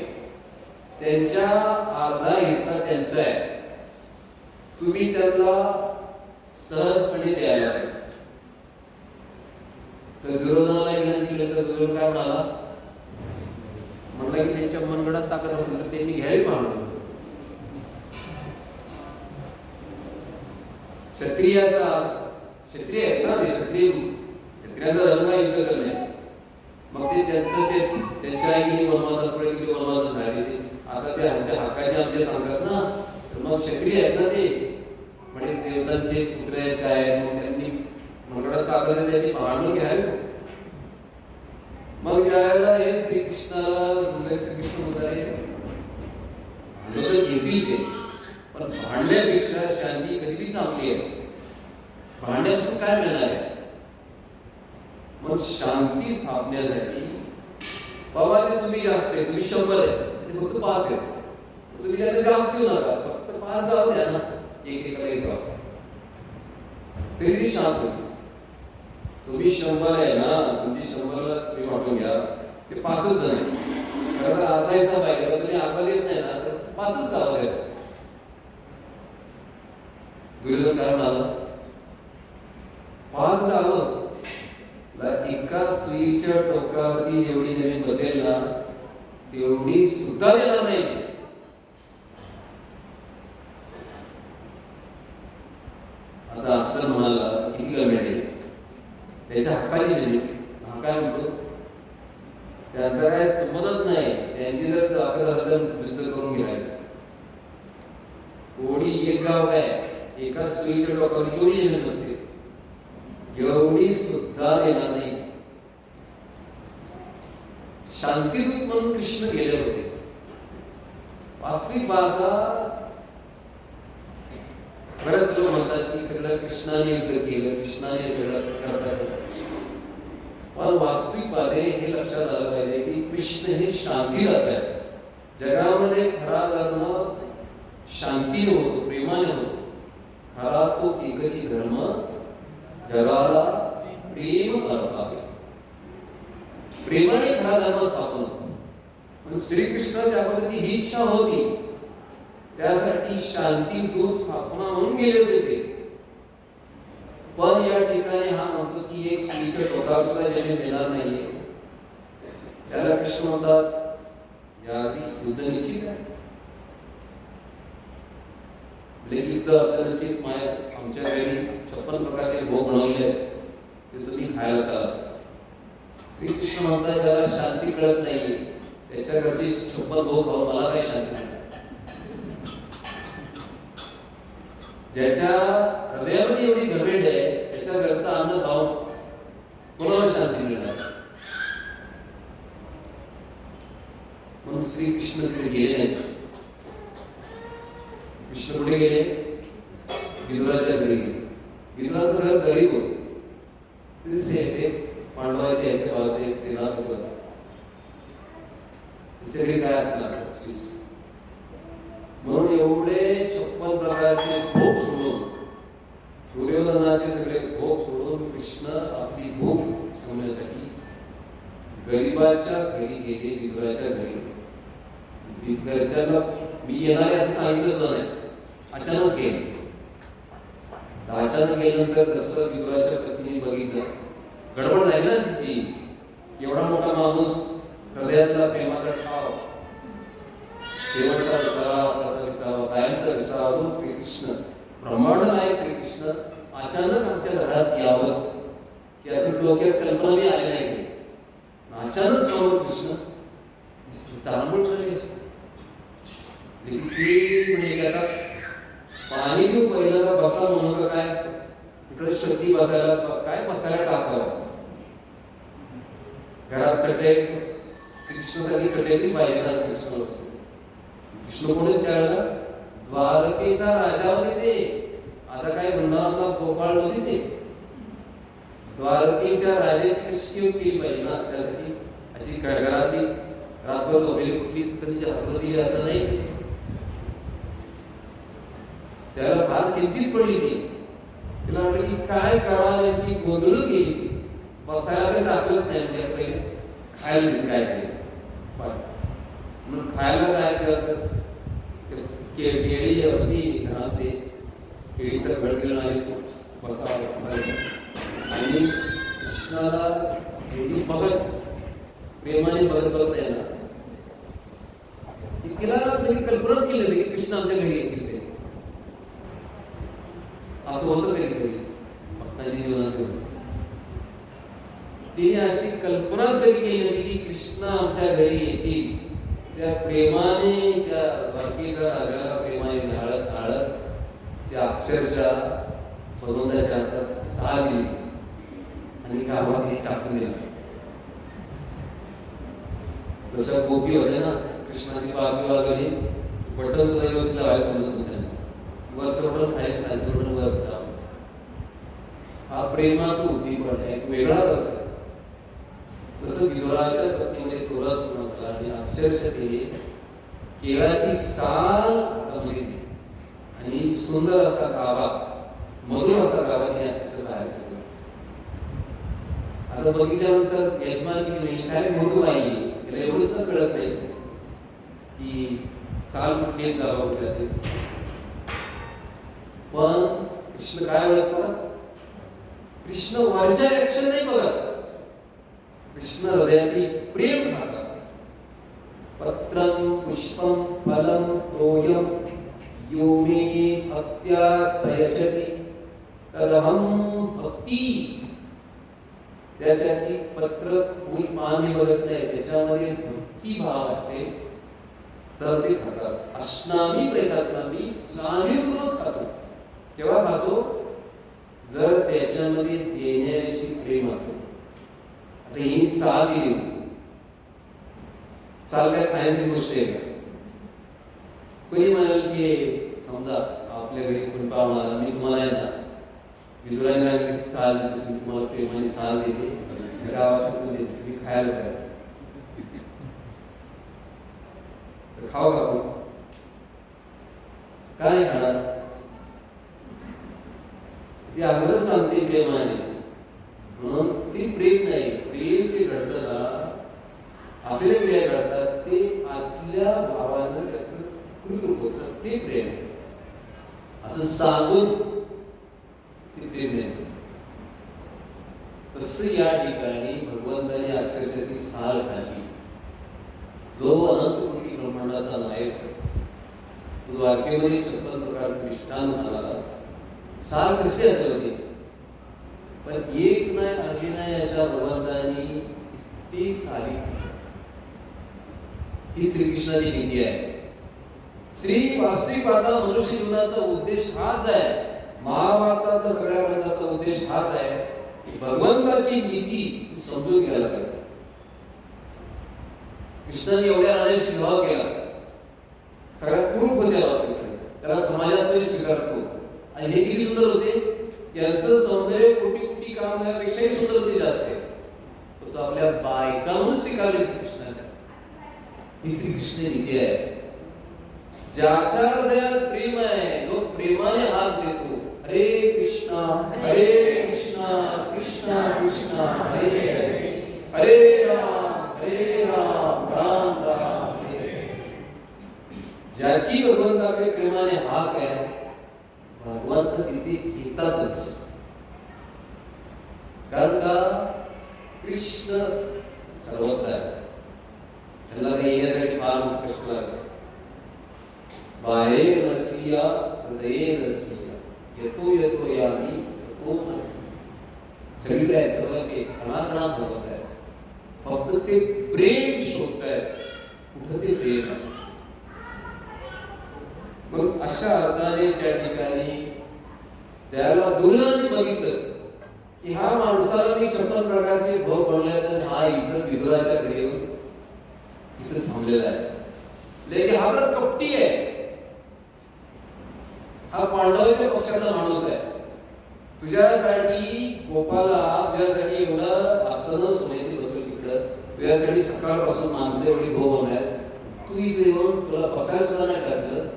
त्यांच्या अर्धा हिस्सा त्यांचा आहे, तुम्ही त्यांना सहजपणे द्यायला पाहिजे. तर दुर्योधनाला विनंती केली तर दुर्योधन काय म्हणाला? म्हणला की त्यांच्या मनगडात ताकद असेल तर त्यांनी घ्यावी पाहणं. क्षत्रिय आहेत ना, क्षत्रियांचा धर्म आहे युद्ध करणे. मग ते त्यांच्या आईने वनवासात पुढे गेली, वनवासात झाली. आता ते आमच्या हक्काचे आमचे सांगतात ना, तर मग क्षत्रिय आहेत ना ते, म्हणजे देवतांचे पुत्र आहेत काय, मग त्यांनी मनगडात ताकद आहे, त्यांनी पाहणं घ्यावी. मग ज्यावेळेला हे श्रीकृष्णाला श्रीकृष्ण म्हणताय घेतील ते, पण भांडण्यापेक्षा शांती कधी चांगली आहे. भांडण्यापासून काय मिळणार आहे? मग शांती स्थापण्यासाठी बाबा ते तुम्ही जास्त आहे, तुम्ही 100 आहे, ते फक्त 5 आहे, तुम्ही त्याने जास्त घेऊ नका, फक्त 5 गाव द्या ना, एक गाव, तरी ती शांत होती. तुम्ही 100 आहे ना, तुमची 100ला तुम्ही वाटून घ्या, ते 5च जण आहे. कारण अर्धा हिस्सा पाहिजे, पण तुम्ही अर्धा देत नाही ना, तर 5च गाव आहेत. दुर्योधन काय म्हणाला? 5 गावं एका स्त्रीच्या टोकावरती जेवढी जमीन बसेल ना, तेवढी सुद्धा देणार नाही. आता असं म्हणाला किती कमी आहे त्याच्या हक्काची जमीन. हा काय म्हणतो? त्यांचा काय संबंधच नाही. त्यांची जर ताकद असेल तर युद्ध करून घ्यायला. कोणी एक गाव काय एका स्त्रीच्या टोकावर जेवढी जमीन बसते एवढी सुद्धा देणार नाही. शांतिदूत म्हणून कृष्ण गेले होते. वास्तविक पाहता बरेच लोक म्हणतात की सगळं कृष्णाने युद्ध केलं, कृष्णाने सगळं करतात, पण वास्तविक पाहते हे लक्षात आलं पाहिजे की कृष्ण हे शांतीदाता आहे. जगामध्ये खरा धर्म शांतीने होतो, प्रेमाने होतो. खरा तो एकची धर्म जगाला प्रेम अर्पावे. प्रेमाने खरा धर्म स्थापन होतो. पण श्रीकृष्णाच्या अगोदर ही इच्छा होती, त्यासाठी शांती दूत स्थापना म्हणून गेले होते ते. पण या ठिकाणी हा म्हणतो की एक स्त्रीच्या टोकावर सुद्धा जमीन देणार नाहीये. त्याला कृष्ण म्हणतात याआधी युद्ध निश्चित आहे. युद्ध असं निश्चित माया आमच्या घरी 56 प्रकारचे भोग बनवले आहेत, ते तुम्ही खायला चला. श्रीकृष्ण म्हणतात त्याला शांती कळत नाहीये, त्याच्या घरची 56 भोग मला काही शांती नाही. ज्याच्या हृदयामध्ये एवढी घमेंड आहे, त्याच्या घरचं अन्न खाऊन कोणाला शांती मिळणार? म्हणून श्रीकृष्ण तिथे गेले नाहीत. कृष्ण कुठे गेले? विदुराच्या घरी गेले. विदुराचं घर गरीब होतं. पांडवाच्या याच्या बाजूला एक सेनापती होता. त्याच्याकडे काय असणार? म्हणून एवढे 56 प्रकारचे भोग सोडून, दुर्योधनाचे सगळे भोग सोडून कृष्ण आपली भूक संपवण्यासाठी गरीबाच्या घरी गेले, विदुराच्या घरी. घरच्यांना मी येणार आहे असं सांगितलंच नाही, अचानक गेले. अचानक गेल्यानंतर जसं विदुराच्या पत्नीने बघितलं, गडबड झाली ना तिची. एवढा मोठा माणूस, हृदयातला प्रेमाचा ठाव, शेवटचा विसावा, कसा विसावा, कायमचा विसावा तो श्रीकृष्ण, ब्रह्मांड नाही श्रीकृष्ण अचानक आमच्या घरात यावं की असं डोक्यात कल्पना बी आली नाही. अचानक समोर कृष्ण तांबूळ झाली. म्हणजे पाणी तू पहिलं का बसा म्हणू का काय, इकडे शक्ती बसायला काय बसायला टाकावं. घरात चटई श्रीकृष्णासाठी चटई पाहिजे ना. श्रीकृष्ण कृष्ण कोणी त्यावेळेला द्वारकेचा राजा होते ते. आता काय वृंदावनला गोपाळ होते ते. द्वारकेच्या राजाची कशी केली पाहिजे ना, त्यासाठी अशी घरातली रातभर झोपलेली कुठली त्यांची हातभर दिली असं नाही. त्याला फार चिंतित पडली ती. तिला वाटलं की काय करावं, नेमकी गोंधळून गेली ती. बसायला काही टाकलंच नाही, म्हणजे पहिले खायला तिथे काय केलं म्हणून खायला काय केलं तर केळी होती घरात, ते केळीचं घड घेऊन आली बसावं. आणि कृष्णाला एवढी बघत, प्रेमाने बघत बघत आहे ना, तिला म्हणजे कल्पनाच केली नाही की कृष्ण आमच्या घरी येतील ते. असं होतं कधी कधी भक्तांच्या जीवनात. तिने अशी कल्पनाच कधी केली नाही की कृष्ण आमच्या घरी येतील. त्या प्रेमाने, त्या बाकीच्या राजाला प्रेमाने ढाळत ढाळत त्या अक्षरशः भगवंताच्या हातात साथ दिली आणि गावात हे टाकून दिला. जसं गोपी होते ना, कृष्णाची बासरी वाजवली, बटन सुद्धा व्यवस्थित लावायला समजत होत्या. वरचं बटन खायला, खालचं बटन वर. हा प्रेमाचं उद्दीपन आहे, एक वेगळा रस आहे. जसं विदुराच्या पत्नीमध्ये थोडा सुनावला आणि अक्षरशः तिने केळाची साल कमली आणि सुंदर असा गाभा, मधुर असा गाभा तिने अक्षरशः बाहेर काढला. आता बघितल्यानंतर यजमान की काय मूर्ख बाई, त्याला एवढंच कळत नाही की साल कुठली गाभा कुठल्या ते. पण कृष्ण काय ओळखतात? कृष्ण वरच्या ऍक्शन नाही बघत, कृष्ण हृदयातील प्रेम खातात. पत्रं पुष्पं फलं तोयं यो मे भक्त्या प्रयच्छति तदहं भक्ती. त्याच्यातील पत्र फूल पान बघत नाही, त्याच्यामध्ये भक्ती भाव असेल तर ते खातात. अश्नामी प्रेतात्मामी जाणीवपूर्वक खातो. केव्हा खातो? जर त्याच्यामध्ये देण्याविषयी प्रेम असेल. आता ही साल दिली, साल काय खाण्याची गोष्ट आहे का? कोणी म्हणाल की समजा आपल्या घरी कोणी पाहुणा आला, मी तुम्हाला आहे ना विदुरांनी साल देते, तुम्हाला प्रेमाने साल देते, गावात देते, मी खायला काय खाऊ का? कोण का नाही खाणार? ती आग्रह सांगते प्रेमाने, म्हणून ती प्रेम नाही. प्रेम ते घडतं ना, असले प्रेम घडतात ते आतल्या भावानं त्याचं कृतृप होतं, ते प्रेम. असं सांगून ते प्रेम नाही. तसं या ठिकाणी भगवंताने अक्षरशः ती साल खाल्ली. जो अनंत कोटी ब्रह्मांडाचा नायक, तो द्वारकेमध्ये 56 प्रकारचे मिष्टान खाला, साल कसे असेल होते. पण एक नाही अर्धी नाही अशा भगवंतानी ती साली. ही श्रीकृष्णाची नीती आहे. श्री वास्तविक आता मनुष्य जीवनाचा उद्देश हाच आहे. महाभारताचा सगळ्या ग्रंथाचा उद्देश हाच आहे की भगवंताची नीती समजून घ्यायला पाहिजे. कृष्णाने एवढ्या राण्याशी विवाह केला, सगळ्यात पूर्व त्याला समाजात तरी स्वीकारतो. आणि हे किती सुंदर होते, यांचं सौंदर्य कोटी कोटी कामपेक्षाही सुंदर होते जास्त. तो आपल्या बायका म्हणून स्वीकारले श्रीकृष्णाने. ही श्रीकृष्ण नीती आहे. ज्याच्या हृदयात प्रेम आहे, तो प्रेमाने हात देतो. हरे कृष्णा कृष्णा कृष्णा हरे हरे, हरे राम राम राम हरे हरे. ज्याची भगवंताकडे प्रेमाने हाक आहे, भगवंत तिथे येतातच. कारण का? कृष्ण सर्वत्र आहे. त्याला काही येण्यासाठी फार मोठा कष्ट लागला. बाहेर नरसिया, हृदये नरसिया, येतो येतो यामी येतो नरसिया. सगळीकडे आहे, सगळं ते कणाकणात होत आहे. फक्त ते प्रेम शोधत आहे, कुठं ते प्रेम आहे. मग अशा अर्थाने त्या ठिकाणी त्याला दुर्योधनाने बघितलं की हा माणसाला मी 56 प्रकारचे भोग बनले, तर हा इकडं विदुराच्या घरी येऊन इकडे थांबलेला आहे. लेकिन हा तर कपटी आहे, हा पांडवाच्या पक्षाचा माणूस आहे. तुझ्यासाठी गोपाला, तुझ्यासाठी एवढं आसन सोन्याची बसवली तिकडं, तुझ्यासाठी सकाळपासून माणसं एवढी भोगवण्यात तू इथे येऊन तुला बसायला सुद्धा नाही टाकलं.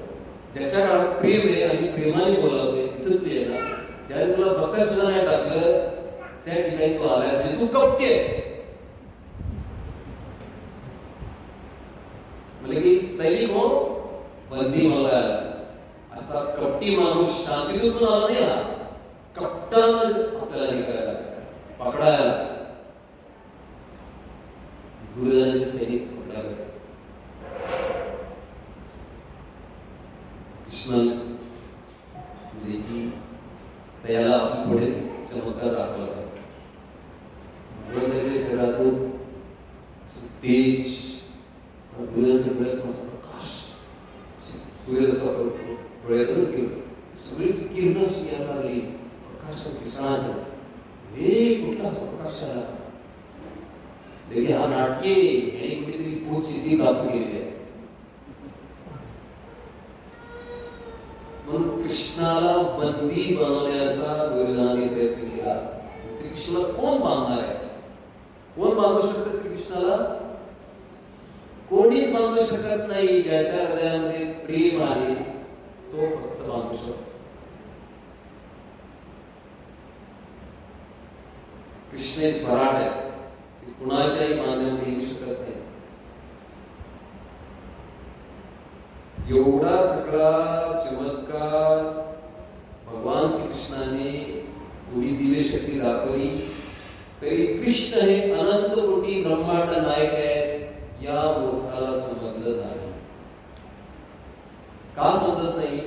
ज्याच्या काळात प्रेम आहे आणि प्रेमाने बोलावतोय तिथं तू येणार, ज्यावेळी तुला बसायला सुद्धा नाही टाकलं त्या ठिकाणी तू आलायस म्हणजे तू कपटी आहेस. म्हणजे की सैनिक हो बंदी मला असा कपटी माणूस शांतीतून आला नाही. हा कपटानं आपल्याला हे करायला पकडायला दुर्योधनाचे सैनिक पकडला गेला. कृष्ण म्हणजे की त्याला आपण थोडे चमत्कार दाखवला शरीरातून तेज दुर्योधनाच्या डोळ्यात प्रकाश सूर्य जसा डोळ्यातून किरण सगळी किरण अशी यायला लागली. प्रकाश किसणात हे कुठला असा प्रकाश आला देखील हा नाटके यांनी कुठेतरी खूप सिद्धी प्राप्त केलेली आहे. म्हणून कृष्णाला बंदी बनवण्याचा दुर्योधनाने प्रयत्न केला. श्रीकृष्णाला कोण बांधणार आहे? कोण बांधू शकतो श्रीकृष्णाला? कोणीच बांधू शकत नाही. ज्याच्या हृदयामध्ये प्रेम आहे तो फक्त बांधू शकतो. कृष्ण स्वराट आहे, कुणाच्याही मानण्यामध्ये येऊ शकत नाही. एवढा सगळा चमत्कार भगवान श्रीकृष्णाने थोडी दिव्य शक्ती दाखवली तरी कृष्ण हे अनंत कोटी ब्रह्मांड नायक आहेत या मूर्खाला समजलं नाही. का समजत नाही?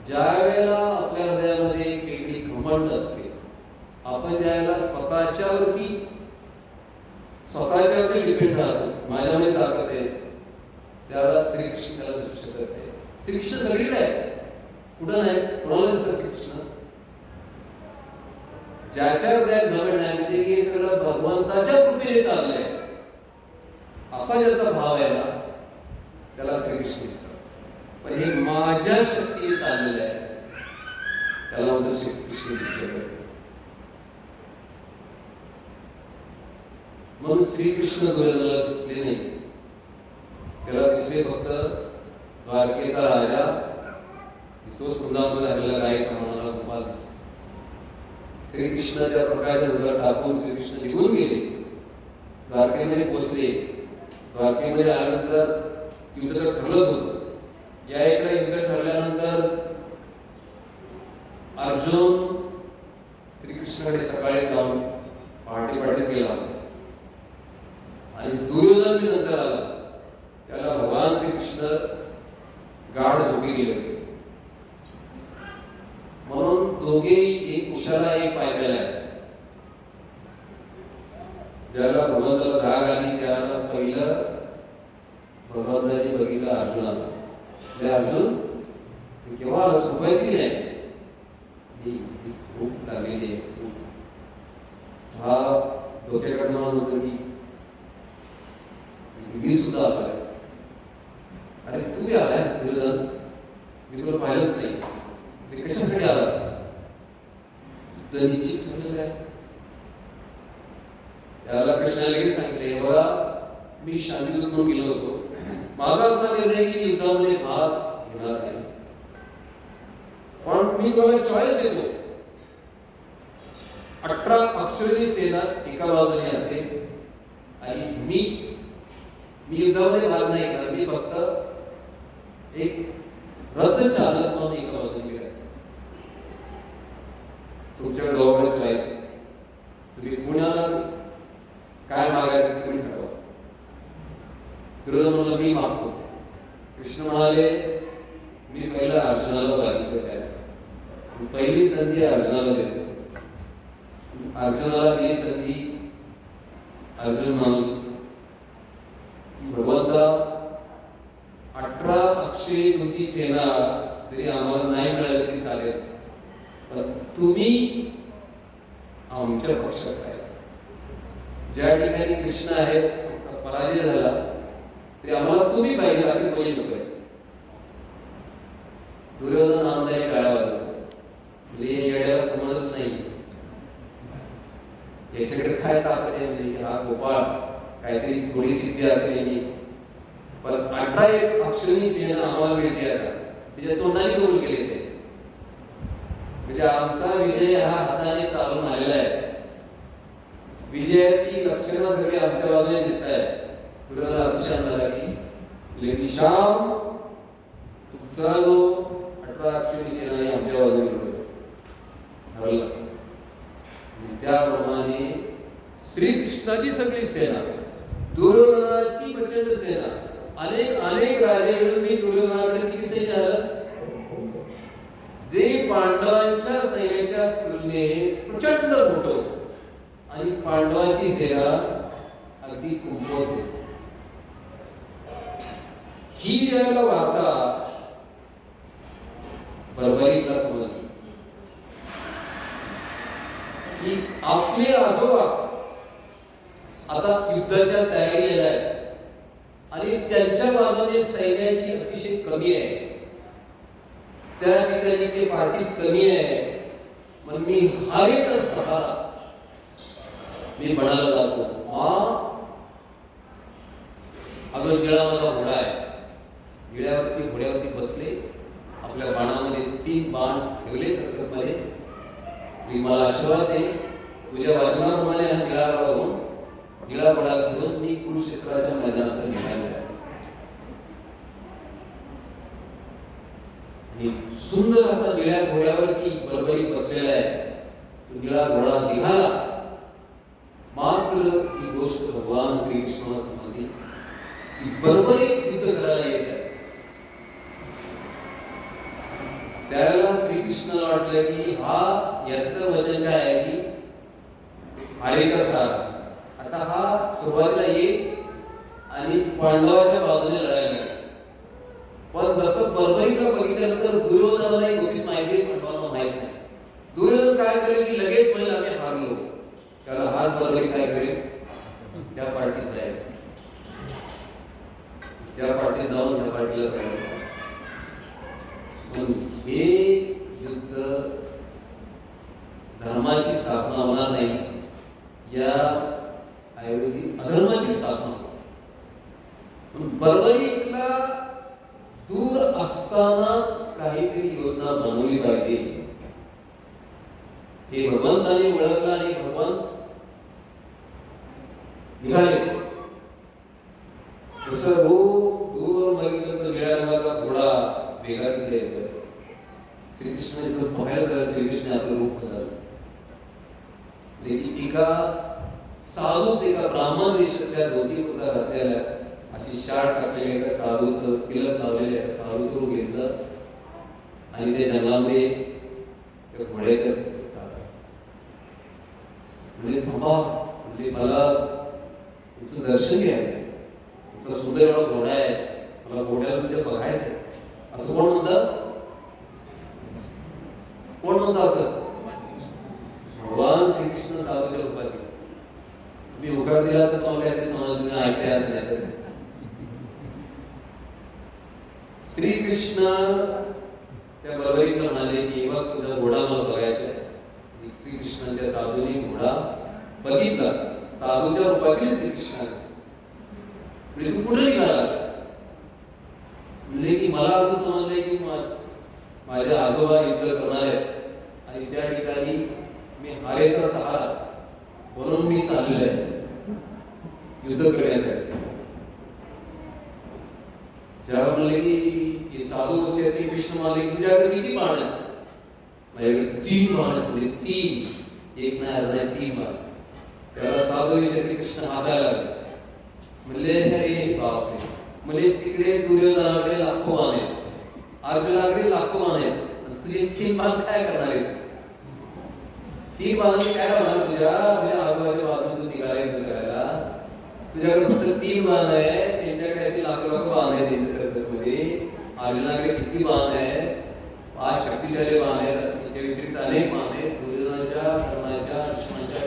ज्या वेळेला आपल्या हृदयामध्ये वेगळी घमंड असते, आपण ज्यावेळेला स्वतःच्यावरती डिपेंड राहतो, माझ्यामध्ये ताकद आहे, त्यावेळेला श्रीकृष्ण त्याला दिसू शकत नाही. श्रीकृष्ण सगळीकडे आहेत, कुठं नाही, कोणाला दिसतात श्रीकृष्ण? ज्याच्या हृदयात घमंड आहे म्हणजे की सगळं भगवंताच्या कृपेने चाललंय असा ज्याचा भाव आहे ना त्याला श्रीकृष्ण दिसतात. पण हे माझ्या शक्तीने चाललेलं आहे त्याला म्हणतो श्रीकृष्ण दिसू शकत नाही. म्हणून श्रीकृष्ण दुर्योधनाला दिसले नाही. त्याला दिसले फक्त द्वारकेचा राजा, तोच वृंदावन आलेला गाई सांभाळणारा गोपाल दिसला. श्रीकृष्ण त्या प्रकारच्या दुधात टाकून श्रीकृष्ण निघून गेले, द्वारकेमध्ये पोहोचले. द्वारकेमध्ये आल्यानंतर युद्ध ठरलंच होतं. या इकडे युद्ध ठरल्यानंतर अर्जुन श्रीकृष्णाकडे सकाळी जाऊन पहाटेच गेला आणि दुर्योधन नंतर आला. त्याला भगवान श्रीकृष्ण गाढ झोपी गेले होते. म्हणून दोघे एक उशाला एक पायद्याला आहे. ज्याला भगवंताला जाग आली त्याला पहिलं भगवंताने बघितलं अर्जुनाला. अर्जुन केव्हा झोपायची नाही, भूक लागलेली आहे. हा डोक्याकडे जाऊन होतो की मी सुद्धा आलाय. अरे तू आलाय दुर्योधन, मी तुला पाहिलंच नाही, कशासाठी आला? तर निश्चित ठरलेलं आहे. त्याला कृष्णाला लगेच सांगितले, बघा मी शांतीदूत म्हणून गेलो होतो, माझा असा निर्णय की युद्धामध्ये भाग घेणार नाही, पण मी तुम्हाला चॉईस देतो. 18 अक्षरी सेना एका बाजूने असेल आणि मी युद्धामध्ये भाग नाही करणार. मी फक्त एक रथचालक म्हणून एका बाजूने आहे. तुमच्याकडे गव्हर्नमेंट चॉईस आहे, तुम्ही कुणाला काय मागायचं तुम्ही ठरवा. दुर्योधन म्हणला मी मागतो. कृष्ण म्हणाले मी पहिला अर्जुनाला मागितलं, पहिली संधी अर्जुनाला देतो. अर्जुनाला दिली संधी. अर्जुन म्हणून भगवंता 18 अक्षरी तुमची सेना तरी आम्हाला नाही मिळाली तरी चालेल, पण तुम्ही आमच्या पक्षात आहे. ज्या ठिकाणी कृष्ण आहे पराजय झाला तरी आम्हाला तुम्ही पाहिजे, बाकी कोणी नको. दुर्योधन आनंदाने टाळ्या वाजवतो, म्हणजे येड्याला समजत नाही याच्याकडे काय ताकद आहे. म्हणजे हा गोपाळ काहीतरी थोडी सिद्धी असलेली, पण 18 अक्षरी सेना आम्हाला मिळते आता, तिच्या तोंडाने कबूल केले ते. म्हणजे आमचा विजय हा हाताने चालून आलेला आहे. विजयाची लक्षणं सगळी आमच्या बाजूने दिसत आहेत. तुला अतिशय झाला की लेकी शाम तुमचा जो 18 अक्षरी सेना ही आमच्या बाजूने ठरलं. त्याप्रमाणे श्रीकृष्णाची सगळी सेना, दुर्योधनाची प्रचंड सेना, अनेक राजे मिळून मी दुर्योधनाकडे किती सैन्य आलं, जे पांडवांच्या सैन्याच्या तुलनेत प्रचंड मोठं, आणि पांडवांची सेना अगदी कुंभवत होती. ही ज्याला वार्ता बर्बरीला समजली की आपले आजोबा आता युद्धाच्या तयारीला आहेत आणि त्यांच्या बाजूने सैन्याची अतिशय कमी आहे, त्या ठिकाणी ते पार्टीत कमी आहे, मग मी हारेचा सहारा मी म्हणायला लागतो. अजून गिळा माझा घोडा आहे, घोड्यावरती बसले, आपल्या बाणामध्ये 3 बाण ठेवले कर्कसमध्ये. मी मला आशीर्वाद दे, तुझ्या वचनाप्रमाणे हा गिळा घोडा घेऊन मी कुरुक्षेत्राच्या मैदानात निघालेला आहे. सुंदर असा निळ्या घोड्यावरती बर्बरी बसलेला आहे. तो निळा घोडा निघाला. मात्र ही गोष्ट भगवान श्रीकृष्णाला समजली की बर्बरी युद्ध करायला येत आहे. त्याला श्रीकृष्णाला वाटलं की याचं वचन काय आहे की हारेचा सहारा. आता हा सुरुवातीला येईल आणि पांडवाच्या बाजूने लढायला लागेल. पण जसं बर्बरीला बघितल्यानंतर दुर्योधनाला एक गोष्ट माहिती, पांडवांना माहित नाही. दुर्योधन काय करेल की लगेच म्हणजे आम्ही हारलो, त्याला हाच बर्बरी काय करेल, त्या पार्टीत जाईल, त्या पार्टीत जाऊन त्या पार्टीला तयार. पण हे युद्ध धर्माची स्थापना होणार नाही, या ऐवजी अधर्माची स्थापना होणार. बर्बरीला दूर असतानाच काहीतरी योजना बनवली पाहिजे हे भगवंताने ओळखलं आणि भगवान निघाले. जसं दूर बघितलं तर निळ्या रंगाचा घोडा वेगा तिकडे येतो. श्रीकृष्णाचं पाहायला तर श्रीकृष्ण आपलं रूप बदललं. एका साधूच, एका ब्राह्मण वेशातल्या धोती कुर्ता घातलेला अशी शार्ट टाकलेली एका साधूचं तिलक लावलेले आहे. साधूचं रूप घेतलं आणि त्या जंगलामध्ये त्या घोड्याच्या म्हणजे बाबा, म्हणजे मला तुमचं दर्शन घ्यायचं, तुमचा सुंदर एवढा घोडा आहे, मला घोड्याला म्हणजे बघायचं असं कोण म्हणतात? कोण म्हणतात असं? भगवान श्रीकृष्ण साधूच्या रूपात. तुम्ही होकार दिला तर तुम्हाला ते समज, तुम्ही ऐकले असं नाही तर. श्रीकृष्ण त्या बर्बरीला म्हणाले की बघ तुझा घोडा मला बघायचा आहे. श्रीकृष्णाच्या साधूने घोडा बघितला, साधूच्या रूपातील श्रीकृष्णाने. म्हणजे तू कुठे निघालास? म्हणजे की मला असं समजलंय की माझे आजोबा युद्ध करणार आहेत आणि त्या ठिकाणी मी हारेचा सहारा म्हणून मी चाललेलो आहे युद्ध करण्यासाठी. जेव्हा म्हणले की साधू कसे ते कृष्ण म्हणाले तुझ्याकडे किती बाण आहेत? माझ्याकडे 3 बाण आहेत. म्हणजे 3, एक नाही अर्धा नाही 3 बाण. त्याला साधू विषयी कृष्ण हसायला लागले. म्हणले अरे बापरे, म्हणजे तिकडे दुर्योधनाकडे लाखो बाण आहेत, अर्जुनाकडे लाखो बाण आहेत, तुझे 3 बाण काय करणार आहेत? 3 बाण काय होणार तुझ्या आजोबाच्या बाजूने तू निघाला युद्ध करायला? तुझ्याकडे फक्त 3 बाण आहे, त्यांच्याकडे असे लाखो बाण आहेत त्यांच्या कर्कसमध्ये. अर्जुनाकडे किती बाण आहे? 5 शक्तिशाली बाण आहेत. त्याच्या व्यतिरिक्त अनेक बाण आहेत. दुर्योधनाच्या, कर्णाच्या, कृष्णाच्या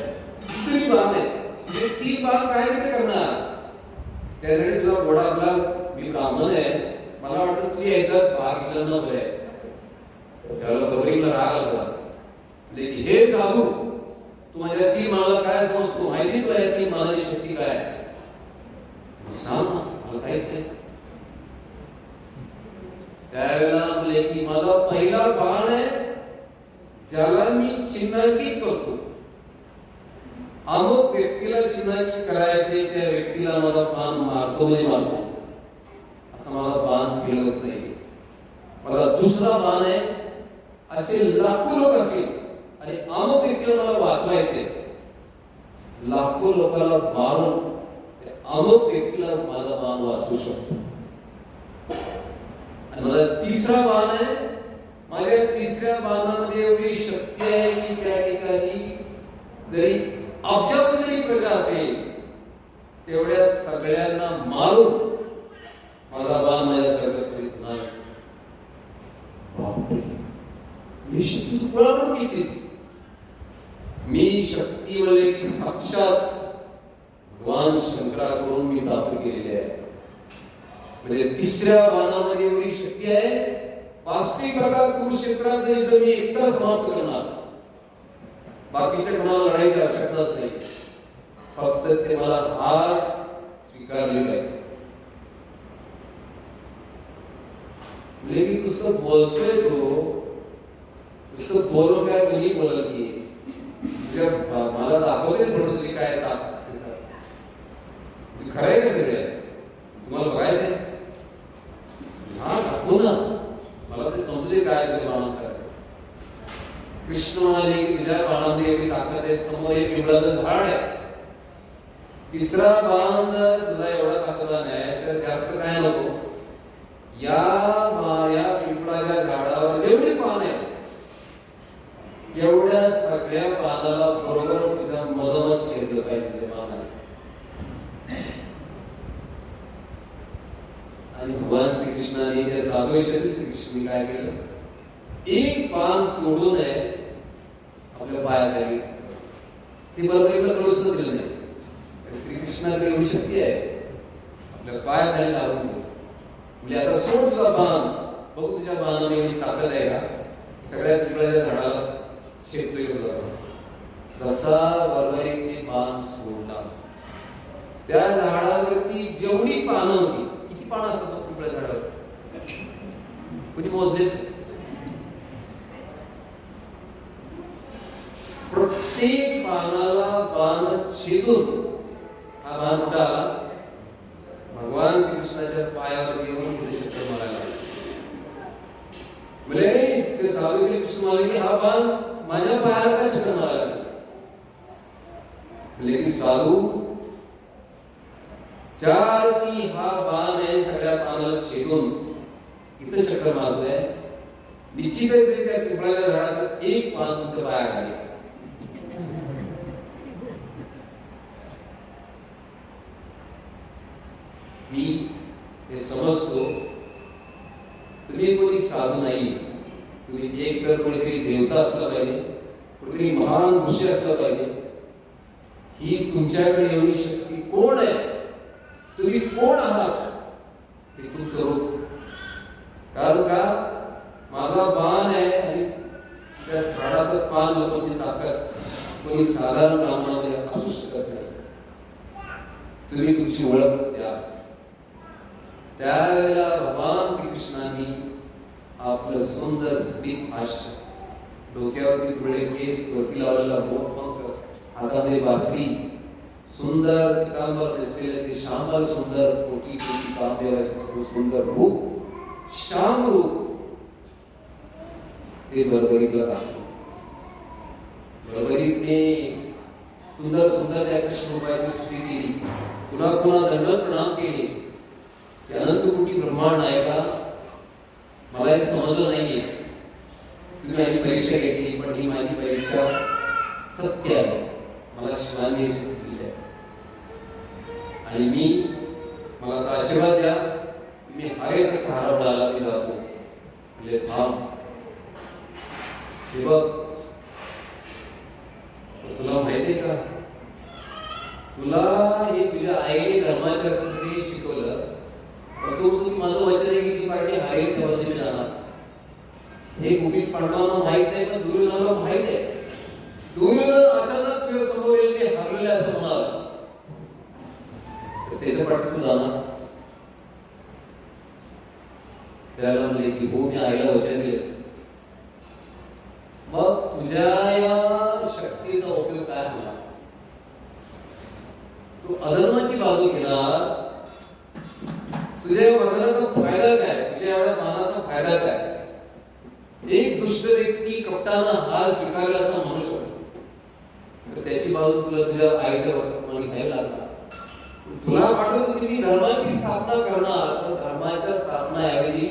किती बाण आहेत. म्हणजे 3 बाण काय तिथे करणार? त्यासाठी तुझा घोडा आपला, मी ब्राह्मण आहे, मला वाटतं तुम्ही एकदाच भाग घेतला न बरं आहे. त्याला बर्बरीला राग आला. हे साधू, तू माझ्या 3 बाणाला काय समजतो? माहिती तुला या 3 बाणाची शक्ती काय? सांग ना, मला काहीच नाही. त्यावेळेला म्हणले की माझा पहिला बाण आहे, ज्याला मी चिन्हांकित करतो. अमुक व्यक्तीला चिन्हांकित करायचे, त्या व्यक्तीला माझा बाण मारतो म्हणजे मारतो. असा माझा बाण फिरत नाही. माझा दुसरा बाण आहे, असे लाखो लोक असतील आणि अमुक व्यक्तीला मला वाचवायचे. लाखो लोकांना मारून अमुक व्यक्तीला माझा बाण वाचू शकतो. आणि माझा तिसरा बाण आहे, माझ्या तिसऱ्या बाणामध्ये एवढी शक्ती आहे की त्या ठिकाणी जरी अब्जावधी जरी प्रजा असेल तेवढ्या सगळ्यांना मारून माझा बाण माझ्या कर्कश करीत नाही. ही शक्ती तू कोणाकडून घेतलीस? मी शक्ती म्हणले की साक्षात भगवान शंकराकडून मी प्राप्त केलेली आहे. म्हणजे तिसऱ्या बाणामध्ये एवढी शक्ती आहे, वास्तविक बघा कुरुक्षेत्रात युद्ध मी एकटा समाप्त करणार. बाकीच्या कोणाला लढायची आवश्यकताच नाही, फक्त ते मला हार स्वीकारले पाहिजे. म्हणजे की नुसतं बोलतोय तो, नुसतं बोलून काय कोणी बोलल की मला दाखवते थोडं तरी काय खरं आहे का सगळं? तुम्हाला बघायचंय? हा दाखवू ना, मला ते समजले काय तुझ्या बाणात काय. कृष्ण म्हणाले की तुझ्या बाणामध्ये एवढी ताकद आहे, समोर एक पिंपळाचं झाड आहे. तिसरा बाण जर तुझा एवढा ताकदवान आहे तर जास्त काय नको. या पिंपळाच्या झाडावर जेवढी पान आहे एवढ्या सगळ्या पानाला बरोबर तुझा मधोमध छेदलं पाहिजे पानाला. आणि भगवान श्रीकृष्णाने त्या साधूसाठी श्रीकृष्णाने काय केलं, एक पान तोडून आहे आपल्या पायात आली. ती बरोबरीला कळूच दिलं नाही. श्रीकृष्णाकडे एवढी शक्ती आहे, आपल्या पायाखाली लावून दे. म्हणजे आता सोड तुझा बाण, बघू तुझ्या बाणाने एवढी ताकद आहे का. सगळ्या पिंपळाच्या झाडाला छेदतोय तसा बरोबरीने बाण सोडला. त्या झाडावरती जेवढी पानं होती, किती पानं असतात पिंपळाच्या झाडावर कुणी मोजले? प्रत्येक पानाला बाण छेदून हा बाण कुठं आला, भगवान श्रीकृष्णाच्या पायावर येऊन पुढे चक्कर मारायला. म्हणजे ते साधू कृष्ण म्हणाले की हा बाण माझ्या पायावर काय चक्कर मारायला. म्हणजे की साधू चारती हा बाण आहे सगळ्या पानाला छेदून इथं चक्कर मारतोय. निश्चितच त्या पिंपळाच्या झाडाचं एक पान तुमच्या पायात आले. मी हे समजतो तुम्ही कोणी साधू नाही, तुम्ही एक तर कोणीतरी देवता असला पाहिजे, कोणीतरी महान ऋषी असला पाहिजे. ही तुमच्याकडे एवढी शक्ती कोण आहे, तुम्ही कोण आहात हे तुमचं रूप. कारण का माझा बाण आहे आणि त्या झाडाचं पान लपवण्याची ताकद कोणी साधारण ब्राह्मणामध्ये असू शकत नाही. तुम्ही तुमची ओळख द्या. त्यावेळेला भगवान श्रीकृष्णांनी आपलं सुंदर स्फटिक भाष्य, डोक्यावरती पिवळे केस, वरती लावलेला मोठमोठ, हातामध्ये बासरी, सुंदर पितांबर नेसलेले ते श्यामल सुंदर कोटी कोटी कामदेवाचे सुंदर रूप, श्याम रूप ते बरोबरीला दाखवतो. बरोबरीने सुंदर सुंदर त्या कृष्ण रूपाची स्तुती केली, पुन्हा पुन्हा दंडवत प्रणाम केले. अनंत कोटी ब्रह्मांड आहे का, मला हे समजलं नाहीये. तुम्ही माझी परीक्षा घेतली, पण ही माझी परीक्षा सत्य आहे. मला शिवाने दिली आहे आणि मला आता आशीर्वाद द्या. मी हरेचा सहारा मिळाला मी जातो. म्हणजे थांब, हे बघ तुला माहितीये का, तुला हे तुझ्या आईने धर्माचर्चेसाठी शिकवलं. तू माझं वचन आहे की जी पार्टी हारेल तेव्हा तुम्ही जाणार. हे गुपित पांडवांना माहित नाही, पण दुर्योधनाला माहित आहे. दुर्योधन अचानक तुझ्या समोर येईल की हरलेला असं म्हणाला. त्याच्या पाठी तू जाणार? त्याला म्हणले की हो, मी आईला वचन दिलेच. मग तुझ्या या शक्तीचा उपयोग काय होणार? तू अधर्माची बाजू घेणार. तुझ्या वचनाचा फायदा काय? तुझ्या एवढ्या मानाचा फायदा काय? एक दुष्ट व्यक्ती कपटानं हार स्वीकारला असं म्हणू शकतो, तर त्याची बाजू तुला तुझ्या आईच्या वचनाप्रमाणे घ्यावी लागणार. तुला वाटत की मी धर्माची स्थापना करणार, तर धर्माच्या स्थापनाऐवजी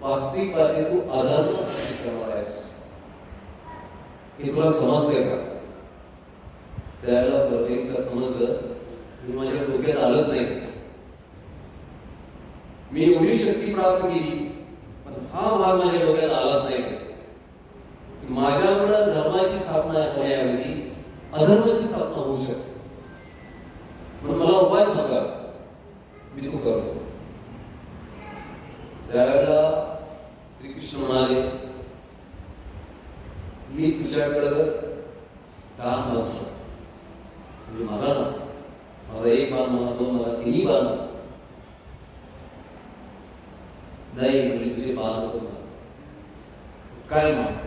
वास्तविक पाहते तू अधर्म स्थापित करणार आहेस. हे तुला समजतंय का? त्याला एकदा समजलं, मी माझ्या डोक्यात आलंच नाही. मी एवढी शक्ती प्राप्त केली, पण हा भाग माझ्या डोक्यात आलाच नाही. माझ्याकडे धर्माची स्थापना होण्याऐवजी अधर्माची स्थापना होऊ शकते. म्हणून मला उपाय सांगा, मी तो करतो. त्यावेळेला श्रीकृष्ण म्हणाले, मी तुझ्याकडं दान मागू शकतो. म्हणजे मला ना, माझा एक बाण म्हणा, दोन म्हणा, तिन्ही बाण नाही, म्हणजे तुझे बाण होत ना. काय माग?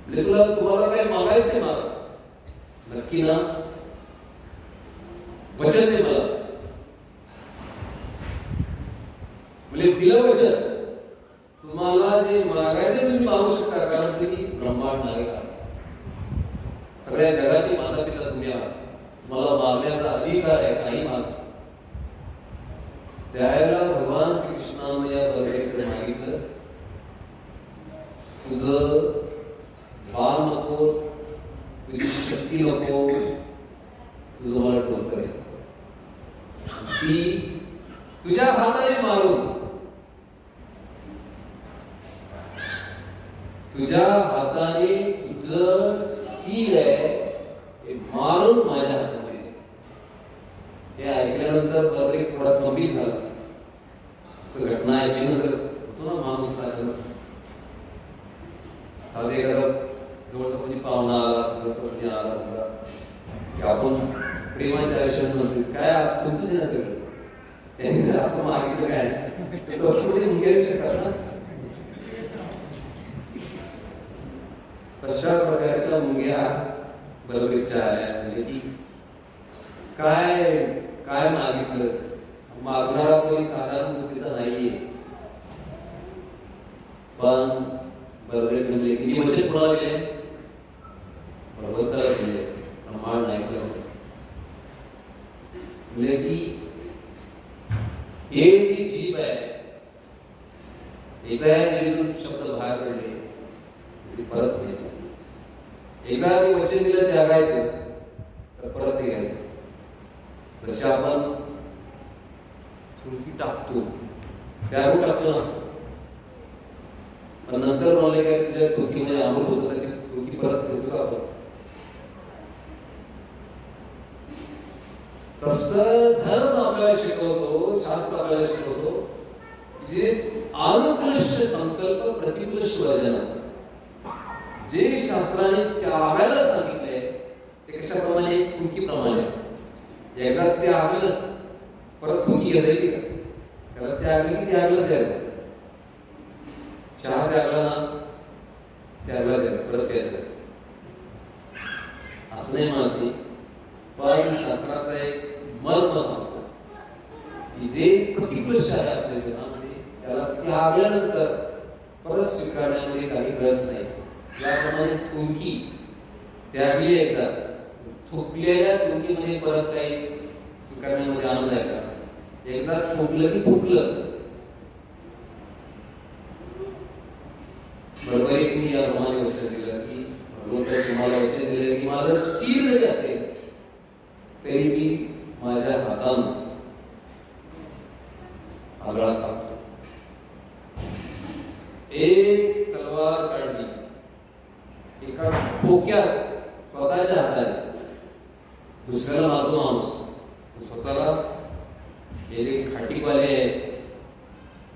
म्हणजे तुम्हाला काय मागायचं नाही मला? नक्की ना? वचन दे मला. म्हणजे दिलं वचन, तुम्हाला जे मागायचं तुम्ही मागू शकता, कारण तुम्ही ब्रह्मांड नागरिक आहात. सगळ्या जगाची माता पिता तुम्ही आहात. तुम्हाला मागण्याचा अधिकार आहे, काही माग. त्यावेळेला भगवान श्रीकृष्णाने या बरोबरीकडे मागितलं, तुझं बाण नको, तुझी शक्ती नको, तुझं मला डोकं आहे. ती तुझ्या हाताने मारून, तुझ्या हाताने तुझं सीर आहे हे मारून माझ्या हातामध्ये दे. हे ऐकल्यानंतर बरे थोडा स्तंभित झाला. असं घटना ऐकल्यानंतर होतो ना माणूस काय करत. आता एखादा जवळ पाहुणा आला की आपण प्रेमाच्या आयुष्यात म्हणतो, काय तुमचं नाही असेल, त्यांनी जर असं मागितलं काय डोक्यामध्ये मुंग्या येऊ शकतात ना. तशा प्रकारच्या मुंग्या बरोबरीच्या आल्या. म्हणजे की काय काय मागितलं, मागणारा कोणी साधारण बुद्धीचा नाहीये. पण बरोबर म्हणले की मी वचन कोणाला दिले? भगवंताला दिले. प्रमाण नाही केलं. म्हणजे की हे जी जीभ आहे, एकदा या जीभेतून शब्द बाहेर पडले ती परत घ्यायची. एकदा मी वचन दिलं त्यागायचं, तर परत ते घ्यायचं. जसे आपण थुंकी टाकतो, त्यागून टाकतो ना, पण नंतर म्हणले काय तुझ्या थुंकीमध्ये अमृत होतं, तर ती थुंकी परत घेतो का आपण? तसं धर्म आपल्याला शिकवतो, शास्त्र आपल्याला शिकवतो, जे अनुक्लिष्ट संकल्प प्रतिक्लिष्ट वर्जन. जे शास्त्राने त्यागायला सांगितलंय ते कशाप्रमाणे? थुंकीप्रमाणे. एकदा त्यागलं परत थुंकी घेता येते का? त्याला त्यागली की त्यागलं द्यायला. चहा त्यागला ना, त्यागला द्यायला, परत प्यायचं असं नाही म्हणत मी. पण शास्त्राचा एक मर्म सांगतो की जे प्रतिक्लिष्ट आहे आपल्या जीवनामध्ये, त्याला त्यागल्यानंतर परत स्वीकारण्यामध्ये काही रस नाही. याप्रमाणे थुंकी त्यागली एकदा, थुंकलेल्या थुंकीमध्ये परत काही स्वीकारण्यामध्ये आनंद आहे का? एकदा थुंकलं की थुंकलं असतं. बरोबर एक मी याप्रमाणे वचन दिलं की भगवंताने तुम्हाला वचन दिलं की माझं सीर जरी असेल तरी मी माझ्या हातानं आगळा कापतो. एक तलवार काढली एका ठोक्यात स्वतःच्या हाताने, दुसऱ्याला मारतो माणूस, स्वतःला हे जे खाटीवाले आहेत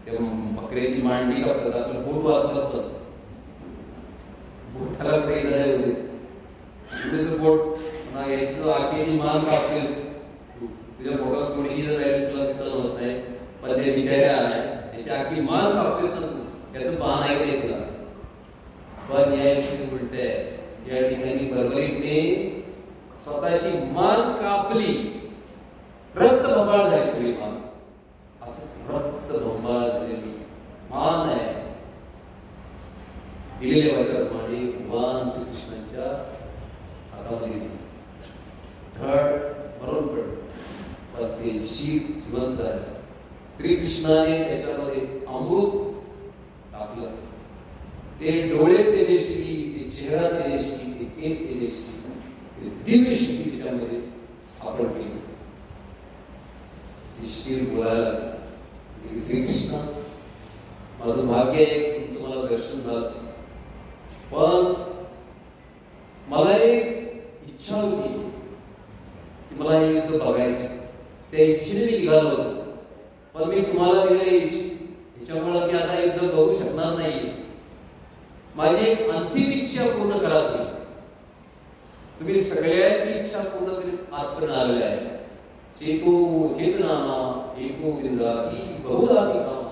त्या बकऱ्याची मांडी कापतात, आपलं बोट वाचतात, पण बोटाला काही झाले होते बोट यायची, आकेची मान कापलीस तू तुझ्या पोटात थोडीशी जर राहिली तुला दिसलं होत नाही, पण ते बिचाऱ्या त्याची अख्खी मान कापतेस ना तू, त्याचं भान आहे की नाही तुला. पण या ठिकाणी म्हणते, या ठिकाणी बरोबरीने स्वतःची मान कापली, रक्त बंबाळ झाली सगळी मान. असं रक्त बंबाळ झालेली मान आहे. दिलेल्या वचनाप्रमाणे भगवान श्रीकृष्णांच्या हातामध्ये दिली, धड मरून पडलं, पण ते शीत जिवंत आहे. श्रीकृष्णाने त्याच्यामध्ये अमृत टाकलं. ते डोळे तेजस्वी, ते चेहरा तेजस्वी, ते केस तेजस्वी, ते दिव्य शक्ती त्याच्यामध्ये स्थापन केली. शिर बोलायला लागले, श्रीकृष्ण माझं भाग्य आहे तुमचं मला दर्शन झालं, पण मला एक इच्छा होती की मला हे युद्ध बघायचं. त्या इच्छेने मी निघालो होतो, पण मी तुम्हाला दिलेली याच्यामुळे मी आता युद्ध बघू शकणार नाही. माझी एक अंतिम इच्छा पूर्ण करा तुम्ही सगळ्यांची इच्छा पूर्ण करीत आतपर्यंत आलेले आहे. चेतो चेतनाना एको विंदाती बहुधाती कामा.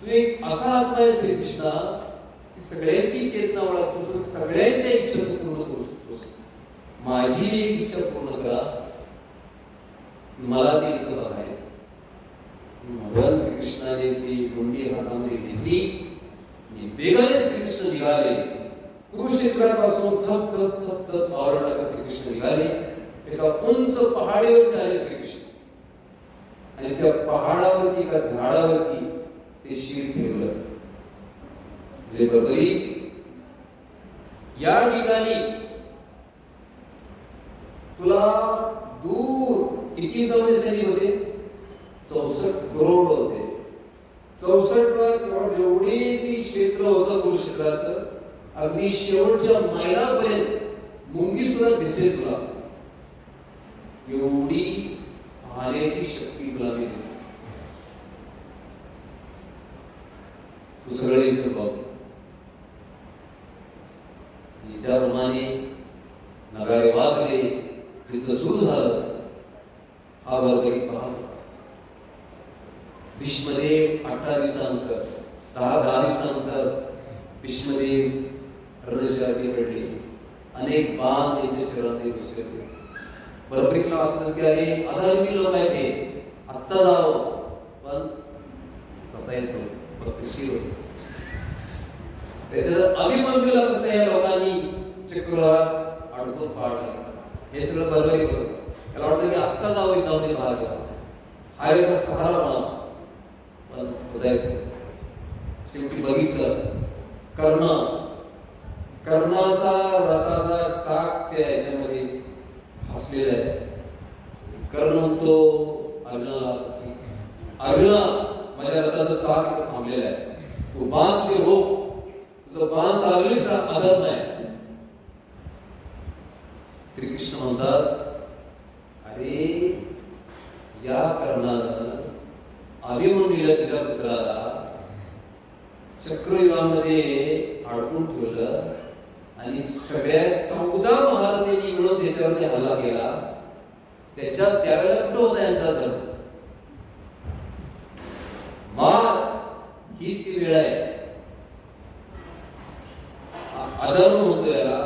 तू एक असा आत्मा आहे श्रीकृष्णा की सगळ्यांची चेतना ओळखतो, सगळ्यांच्या इच्छा तू पूर्ण करू शकतोस. माझी एक इच्छा पूर्ण करा, मला ते इथं बघायचं. भगवान श्रीकृष्णाने ती गुंडी हातामध्ये घेतली, वेगाने श्रीकृष्ण निघाले. कुरुक्षेत्रापासून झप झप झप झप आवरण टाकत श्रीकृष्ण निघाले. एका उंच पहाडीवर आले श्रीकृष्ण, आणि त्या पहाडावरती एका झाडावरती ते शीर ठेवलं. बरोबरी या ठिकाणी तुला दूर किती दौरे सैनिक होते? 64 करोड होते. 64 करोड जेवढी ती क्षेत्र होतं कुरुक्षेत्राचं, अगदी शेवटच्या मैलापर्यंत मुंगी सुद्धा दिसेल तुला, एवढी पाहण्याची शक्ती तुला मिळते. तू सगळे इथं बघ. त्याप्रमाणे नगारे वाजले, युद्ध सुरू झालं. हा बरोबरी पाहत होता. भीष्मदेव 18 दिवसानंतर 10 दिवसानंतर भीष्मदेव रणशराती पडले. अनेक बाण त्यांच्या शरीरात घुसले होते. बरोबरीला असलं की अरे अधर्मी लोक आहेत हे, आत्ता जावं, पण जाता येत नाही, बघशीर होत. त्याच्यात अभिमन्यूला कसं या लोकांनी चक्रवात अडकून पाडलं. हे सगळं बरोबरी करत. त्याला वाटतं की आत्ता जावं युद्धामध्ये भाग घ्यावा, हा एका सहारा म्हणा, पण होता येत नाही. शेवटी बघितलं कर्णाचा रथाचा चाक त्या याच्यामध्ये हसलेला आहे. कर्ण म्हणतो अर्जुनाला, अर्जुना माझ्या रथाचं चाक इथं थांबलेलं आहे, तू बाण ते रोख, तुझं बाण चाललीच आदत नाही. श्रीकृष्ण म्हणतात, अरे या कर्णानं अभिमन्यूला तुझ्या पुत्राला चक्रव्यूहामध्ये अडकून ठेवलं, आणि सगळ्या 14 महारथींनी मिळून त्याच्यावरती हल्ला केला. त्यावेळेला कुठं होता यांचा धर्म? मार हीच ती वेळ आहे. अधर्म म्हणतो याला.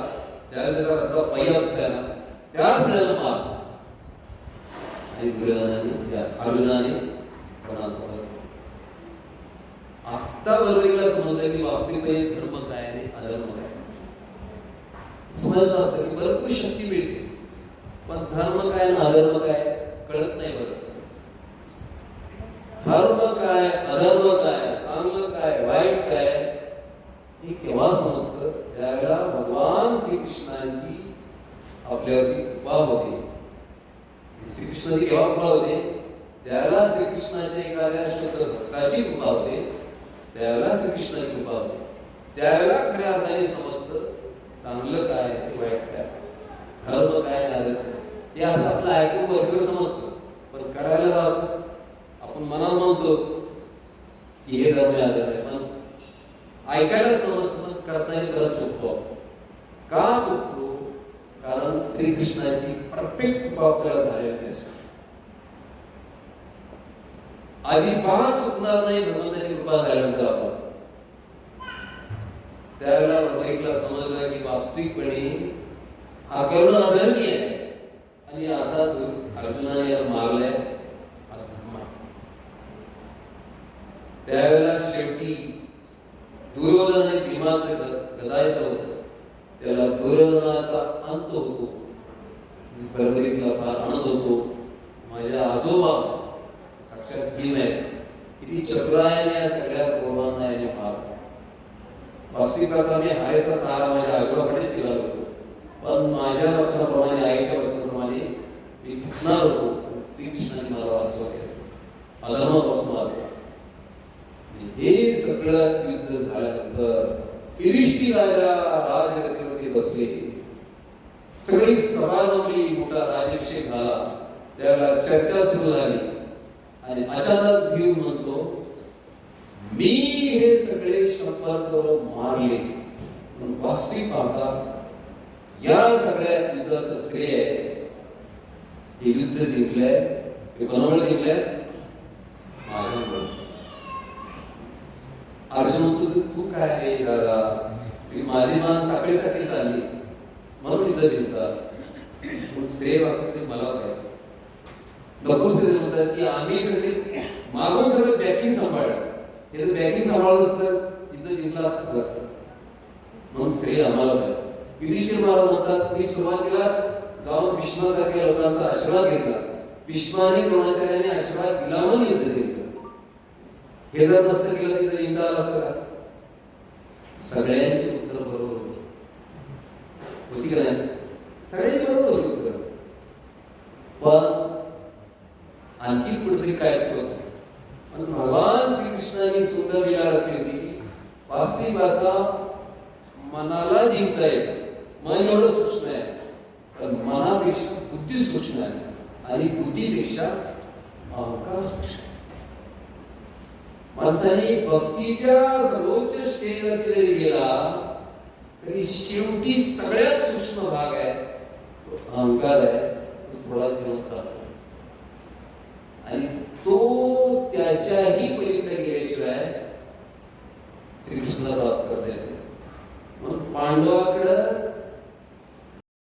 ज्यावेळेला त्याचा रथाचा पहिला बसला त्याच वेळेला मार. आणि अर्जुनाने कर्णाचा आत्ता बरोबरीला समजलं की वास्तविकपणे धर्म काय आणि अधर्म काय. समजलं असतं की भरपूर शक्ती मिळते, पण धर्म काय आणि अधर्म काय कळत नाही. बरं, धर्म काय, अधर्म काय, चांगलं काय, वाईट काय, हे केव्हा समजतं? त्यावेळेला भगवान श्रीकृष्णांची आपल्यावरती कृपा होते. श्रीकृष्णाची केव्हा कृपा होते? त्यावेळेला श्रीकृष्णाच्या एखाद्या शुद्ध भक्ताची कृपा होते. त्यावेळेला श्रीकृष्णाची कृपा होते. त्यावेळेला खऱ्या अर्थाने समजतं चांगलं काय, वाईट काय, धर्म काय, अधर्म काय. हे असं आपलं ऐकून वरचं समजतं, पण करायला जातो आपण मनात म्हणतो की हे धर्म अधर्म आहे, पण ऐकायला समजतं, करताना करत चुकतो. का चुकतो? कारण श्रीकृष्णाची परफेक्ट कृपा आपल्याला झालेली नसते. अजिबात चुकणार नाही भगवंताची कृपा झाल्यानंतर आपण त्यावेळेला वैदिकला समजलं की वास्तविकपणे हा करुण अधर्मी आहे आणि आता अर्जुनाने याला मारलंय. त्यावेळेला शेवटी दुर्योधन आणि भीमाचे गदायुद्ध होतं. त्याला दुर्योधनाचा अंत होतो. बरोबरीतला फार आनंद होतो. माझ्या आजोबा साक्षात भीम आहे, किती चक्रायाने या सगळ्या कौरवांना याने मारला. वास्तविक प्रकारे हारेचा सहारा माझ्या आजोबासाठी दिला होतो, पण माझ्या वचनाप्रमाणे आईच्या वचनाप्रमाणे मी दिसणार होतो. श्रीकृष्णाने मला वाचवा केलं, अधर्मापासून वाचवा. हे सगळं युद्ध झाल्यानंतर युधिष्ठिर राजा राजगद्दीवरती बसले. सगळी सभा जमली, मोठा राजाभिषेक झाला. त्यावेळेला चर्चा सुरू झाली आणि अचानक भीम म्हणतो, मी हे सगळे 100 कौरव मारले. वास्तविक पाहता या सगळ्या युद्धाचं श्रेय हे युद्ध जिंकलंय हे कोणामुळे जिंकलंय? माझ्यामुळे. अर्जुन म्हणतो, तू काय आहे दादा, माझी मान साखळीसाठी चालली म्हणून युद्ध जिंकतात. श्रेय वास्तविक मला काय नकुल सगळे म्हणतात की आम्ही सगळे मागून सगळं बॅकिंग सांभाळलं. हे जर बॅकिंग सांभाळलं असतं युद्ध जिंकला असतं, म्हणून श्रेय आम्हाला पाहिजे. युधिष्ठिर महाराज म्हणतात, मी सुरुवातीलाच जाऊन भीष्मासारख्या लोकांचा आशीर्वाद घेतला. भीष्माने द्रोणाचार्याने आशीर्वाद दिला म्हणून युद्ध जिंकलं. हे जर नसतं केलं तिथं जिंकता आलं असतं का? सगळ्यांची उत्तर बरोबर होती का नाही? सगळ्यांची बरोबर होती उत्तर. पण आणखी कुठेतरी कायच होत. पण भगवान श्रीकृष्णाने सुंदर लीला रचली होती. वास्तविक आता मनाला जिंकता येतं. मन एवढं सूक्ष्म आहे, पण मनापेक्षा बुद्धी सूक्ष्म आहे आणि बुद्धीपेक्षा अहंकार सूक्ष्म. माणसाने भक्तीच्या सर्वोच्च स्टेजवरती जरी गेला तरी शेवटी सगळ्यात सूक्ष्म भाग आहे तो अहंकार आहे. तो थोडा जिवंत आणि तो त्याच्याही पलीकडे गेल्याशिवाय श्रीकृष्णाला प्राप्त करता येते. म्हणून पांडवाकडं